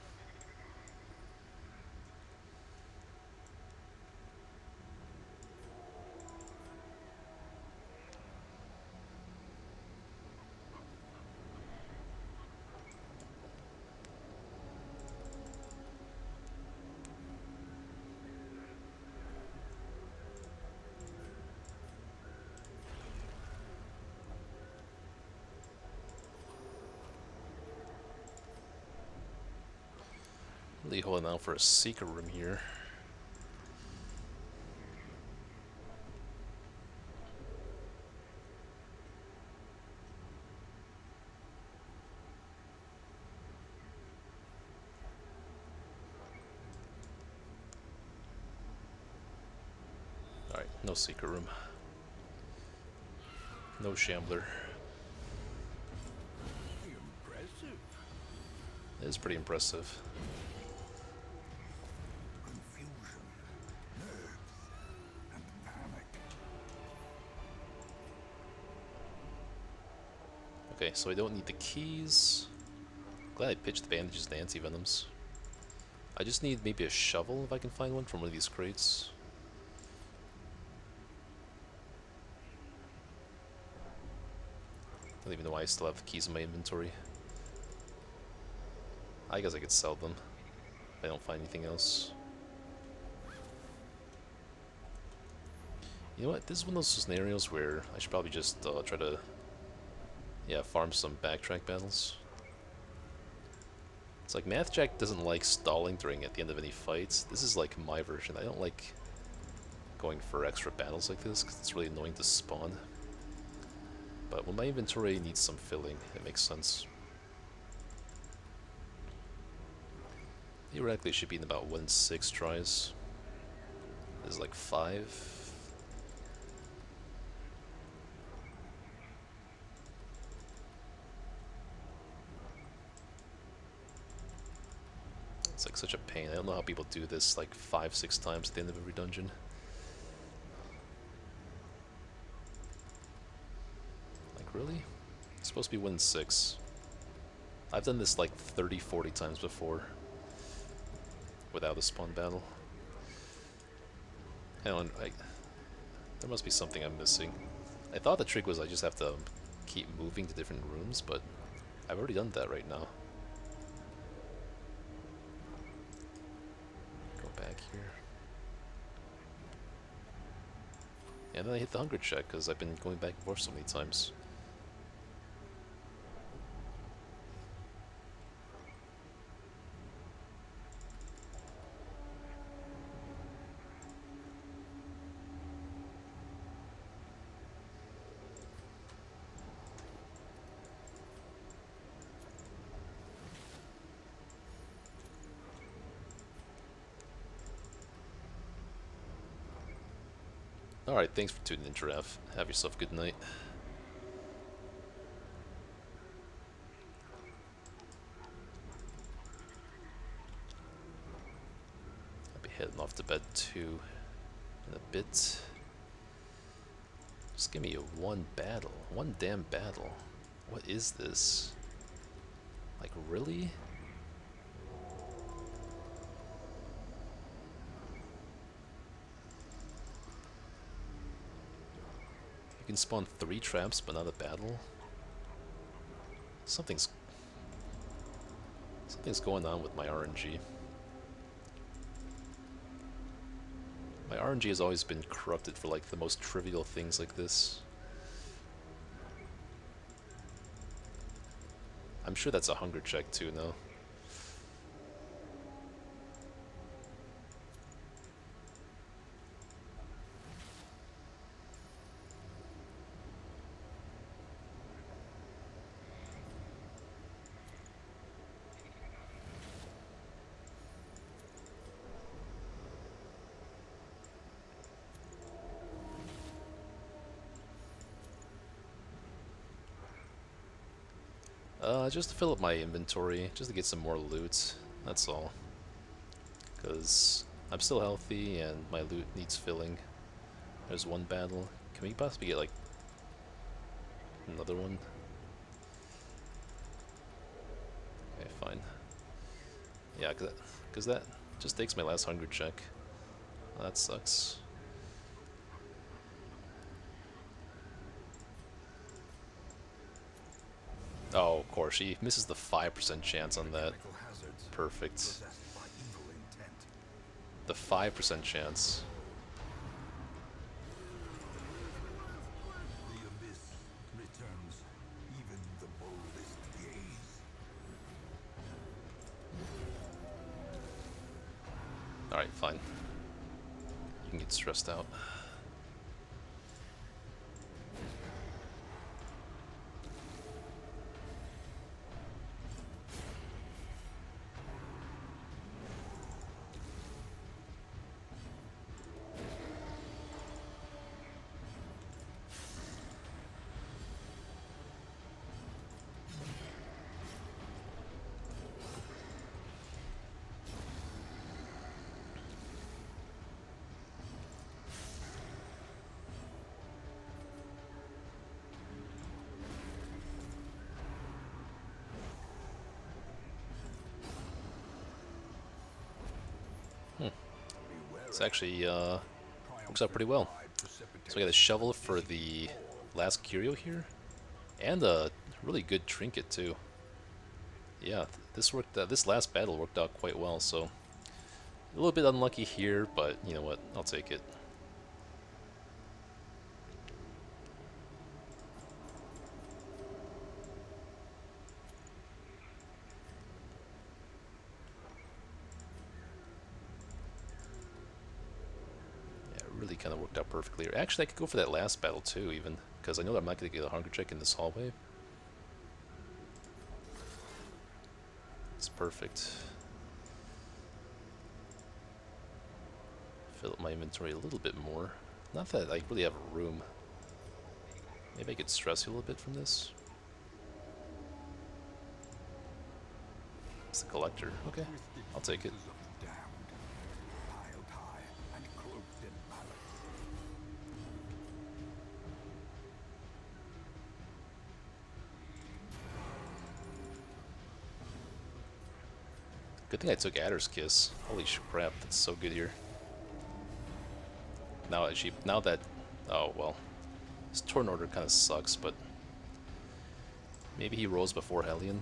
Really holding out for a secret room here. Alright, no secret room. No Shambler. Impressive. It is pretty impressive. Confusion, nerves, and panic. Okay, so I don't need the keys. Glad I pitched the bandages and anti-venoms. I just need maybe a shovel if I can find one from one of these crates. I don't even know why I still have the keys in my inventory. I guess I could sell them if I don't find anything else. You know what? This is one of those scenarios where I should probably just try to, farm some backtrack battles. It's like Mathjack doesn't like stalling during at the end of any fights. This is like my version. I don't like going for extra battles like this because it's really annoying to spawn. But when my inventory needs some filling, it makes sense. Theoretically, it should be in about 1 in 6 tries. This is like 5. It's like such a pain. I don't know how people do this like 5-6 times at the end of every dungeon. Like, really? It's supposed to be 1 in 6. I've done this like 30-40 times before without a spawn battle. Hang on, there must be something I'm missing. I thought the trick was I just have to keep moving to different rooms, but I've already done that right now. Go back here. And then I hit the hunger check because I've been going back and forth so many times. Alright, thanks for tuning in, Giraffe. Have yourself a good night. I'll be heading off to bed too in a bit. Just give me one battle. One damn battle. What is this? Like, really? You can spawn 3 traps but not a battle? Something's going on with my RNG. My RNG has always been corrupted for like the most trivial things like this. I'm sure that's a hunger check too, no? Just to fill up my inventory, just to get some more loot, that's all. Because I'm still healthy and my loot needs filling. There's one battle. Can we possibly get like another one? Okay, fine. Yeah, cause that just takes my last hunger check. Well, that sucks. Oh, of course, she misses the 5% chance on that. Mechanical hazards Perfect. possessed by evil intent. The 5% chance. The abyss returns even the boldest gaze. Alright, fine. You can get stressed out. It's actually works out pretty well. So I got a shovel for the last curio here, and a really good trinket too. Yeah, this worked. This last battle worked out quite well. So a little bit unlucky here, but you know what? I'll take it. Really kind of worked out perfectly. Actually, I could go for that last battle too, even, because I know that I'm not going to get a hunger check in this hallway. It's perfect. Fill up my inventory a little bit more. Not that I really have room. Maybe I could stress you a little bit from this. It's the collector. Okay, I'll take it. Good thing I took Adder's Kiss. Holy crap, that's so good here. Now that, oh well, this turn order kind of sucks, but maybe he rolls before Hellion.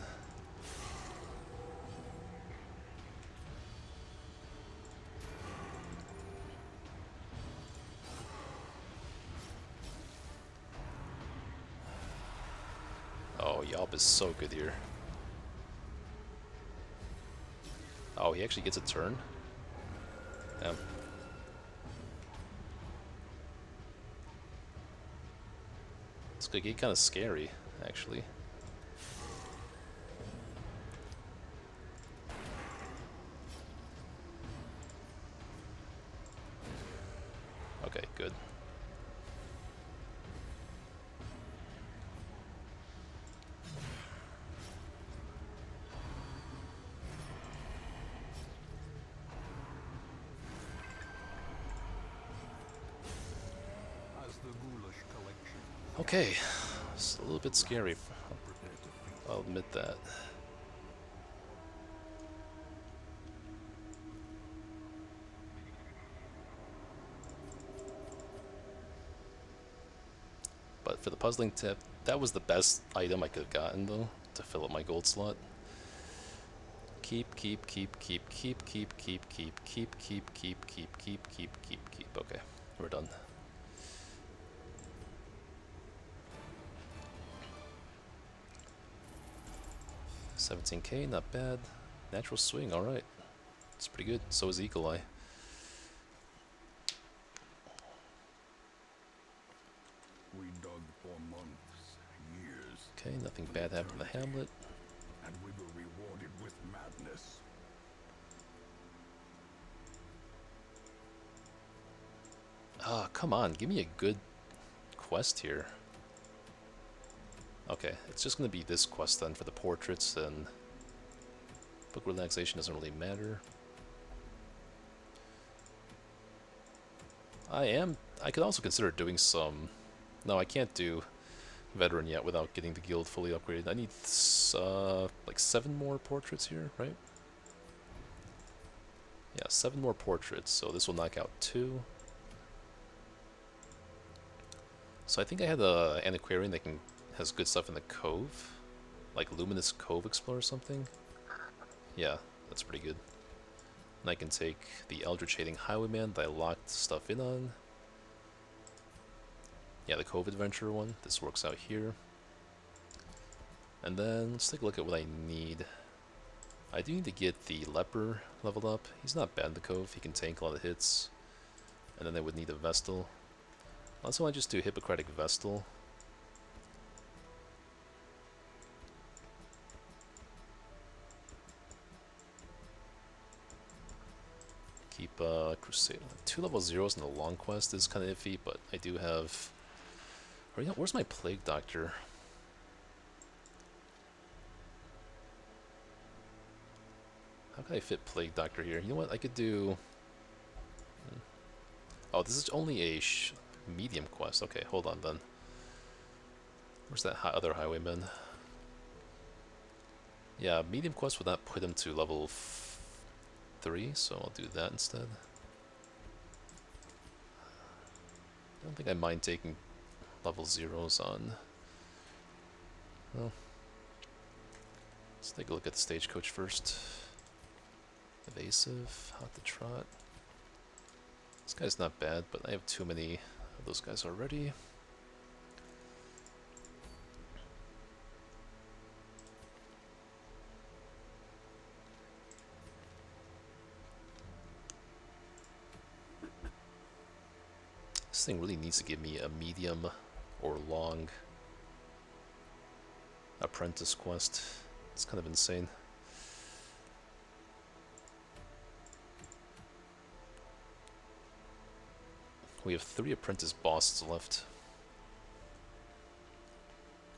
Oh, Yelp is so good here. Oh, he actually gets a turn? Damn. It's gonna get kind of scary, actually. Okay, good. Okay, it's a little bit scary. I'll admit that. But for the puzzling tip, that was the best item I could have gotten though, to fill up my gold slot. Keep. Okay, we're done. $17K, not bad. Natural swing, alright. It's pretty good. So is Eagle Eye. We dug for months, years. Okay, nothing bad happened to the hamlet. And we were rewarded with madness. Ah, come on, give me a good quest here. Okay, it's just gonna be this quest then for the portraits, and book relaxation doesn't really matter. I could also consider doing some... No, I can't do veteran yet without getting the guild fully upgraded. I need like 7 more portraits here, right? Yeah, 7 more portraits, so this will knock out 2. So I think I had an antiquarian that has good stuff in the cove, like Luminous Cove Explorer or something. Yeah, that's pretty good. And I can take the Eldritch Hating Highwayman that I locked stuff in on. Yeah, the Cove Adventurer one. This works out here. And then let's take a look at what I need. I do need to get the Leper leveled up. He's not bad in the Cove. He can tank a lot of hits. And then I would need a Vestal. Also, I just do Hippocratic Vestal. Keep Crusade. 2 level 0s in the long quest is kind of iffy, but I do have... Where's my Plague Doctor? How can I fit Plague Doctor here? You know what? I could do... Oh, this is only a medium quest. Okay, hold on then. Where's that other highwayman? Yeah, medium quest would not put him to level 3, so I'll do that instead. I don't think I mind taking level 0s on. Well, let's take a look at the stagecoach first. Evasive, Hot to Trot. This guy's not bad, but I have too many of those guys already. This thing really needs to give me a medium or long apprentice quest. It's kind of insane. We have 3 apprentice bosses left.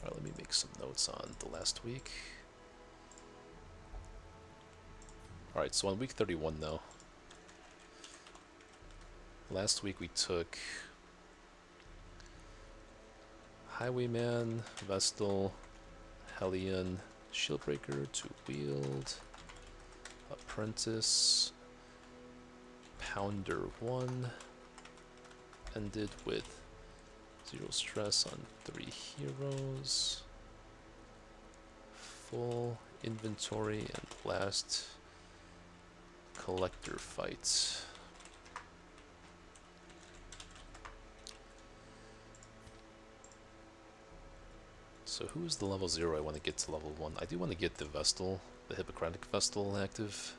Alright, let me make some notes on the last week. Alright, so on week 31 now. Last week we took Highwayman, Vestal, Hellion, Shieldbreaker, 2 Wield, Apprentice, Pounder 1, ended with 0 stress on 3 heroes, full inventory, and last collector fight. So who is the level 0 I want to get to level 1? I do want to get the Vestal, the Hippocratic Vestal active.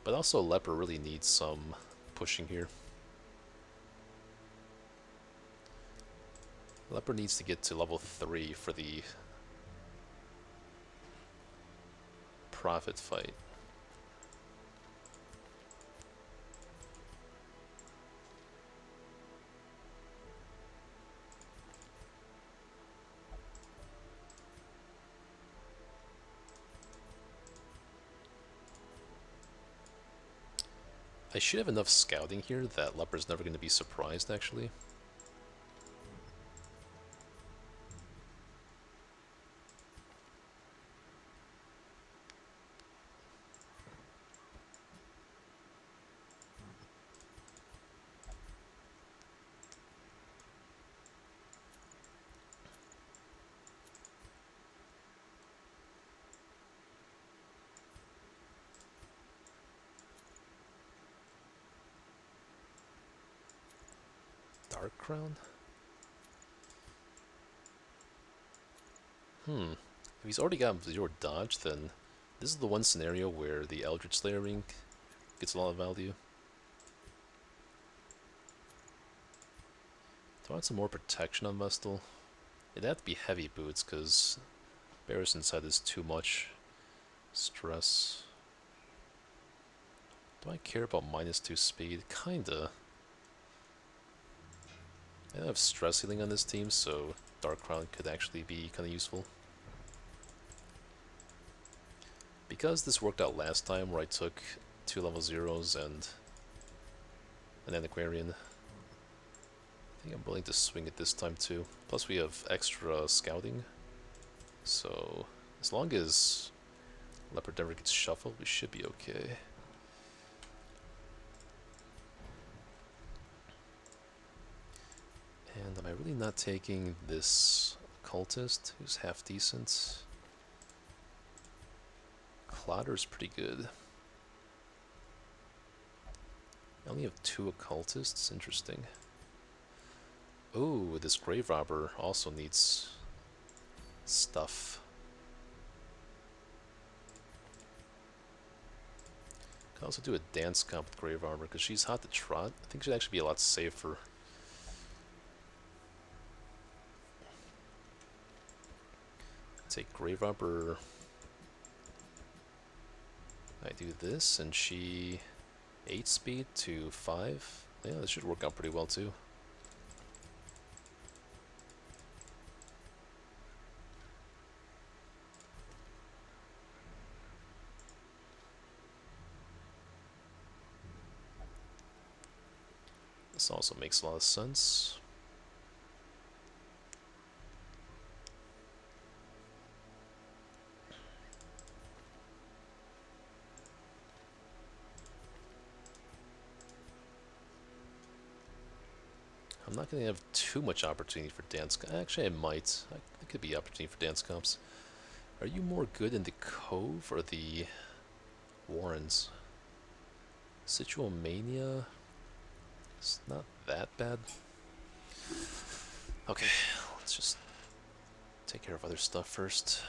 But also Leper really needs some pushing here. Leper needs to get to level 3 for the Prophet fight. I should have enough scouting here that Leper's never going to be surprised, actually. Dark Crown? If he's already got zero dodge, then this is the one scenario where the Eldritch Slayer ring gets a lot of value. Do I want some more protection on Vestal? It'd have to be heavy boots, because Barris inside is too much stress. Do I care about -2 speed? Kinda. I don't have stress healing on this team, so Dark Crown could actually be kinda useful. Because this worked out last time where I took 2 level 0s and an Antiquarian, I think I'm willing to swing it this time too. Plus we have extra scouting, so as long as Leopard never gets shuffled, we should be okay. And am I really not taking this Cultist, who's half decent? Clodder's pretty good. I only have 2 Occultists, interesting. Oh, this Grave Robber also needs stuff. Could also do a dance comp with Grave Robber, because she's hot to trot. I think she'd actually be a lot safer. Take Grave Robber. I do this, and she 8 speed to 5. Yeah, this should work out pretty well too. This also makes a lot of sense. I'm not going to have too much opportunity for dance. Actually, I might. There could be opportunity for dance comps. Are you more good in the Cove or the Warrens? Situomania? It's not that bad. Okay, let's just take care of other stuff first.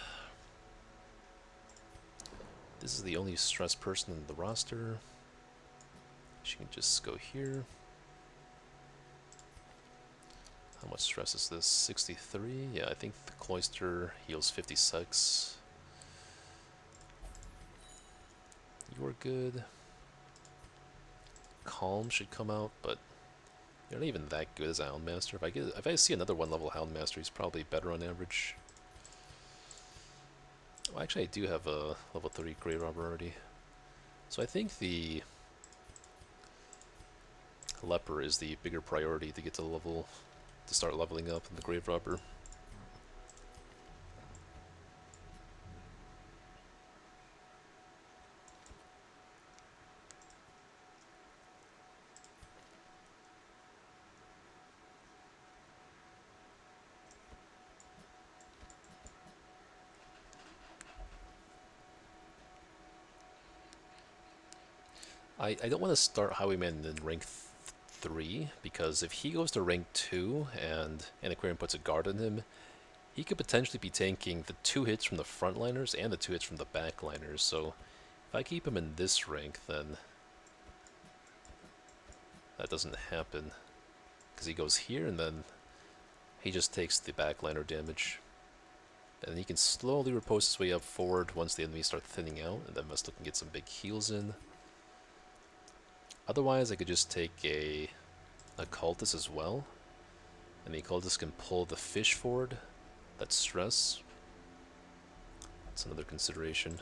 This is the only stress person in the roster. She can just go here. How much stress is this? 63? Yeah, I think the Cloister heals 56. You are good. Calm should come out, but you're not even that good as a Houndmaster. If I see another 1-level Houndmaster, he's probably better on average. Well, actually, I do have a level 3 Grave Robber already. So I think the Leper is the bigger priority to get to start leveling up in the Grave Robber. I don't want to start Highwayman in rank 3, because if he goes to rank 2 and Antiquarian puts a guard on him, he could potentially be tanking the 2 hits from the frontliners and the 2 hits from the backliners. So if I keep him in this rank, then that doesn't happen, because he goes here and then he just takes the backliner damage. And he can slowly repose his way up forward once the enemies start thinning out, and then Vestal can get some big heals in. Otherwise, I could just take a Cultist as well, and the Cultist can pull the fish forward. That's stress. That's another consideration.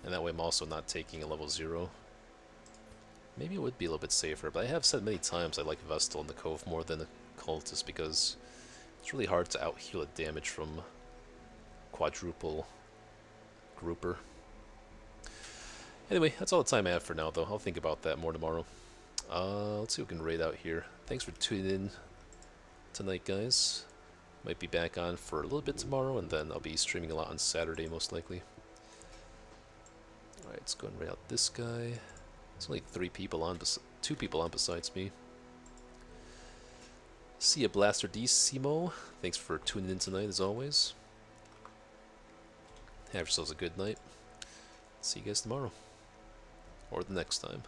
And that way I'm also not taking a level 0. Maybe it would be a little bit safer, but I have said many times I like Vestal in the Cove more than a Cultist, because it's really hard to out-heal a damage from quadruple grouper. Anyway, that's all the time I have for now, though. I'll think about that more tomorrow. Let's see what we can raid out here. Thanks for tuning in tonight, guys. Might be back on for a little bit tomorrow, and then I'll be streaming a lot on Saturday, most likely. Alright, let's go and raid out this guy. There's only 2 people on besides me. See ya, Blaster D Simo. Thanks for tuning in tonight, as always. Have yourselves a good night. See you guys tomorrow. Or the next time.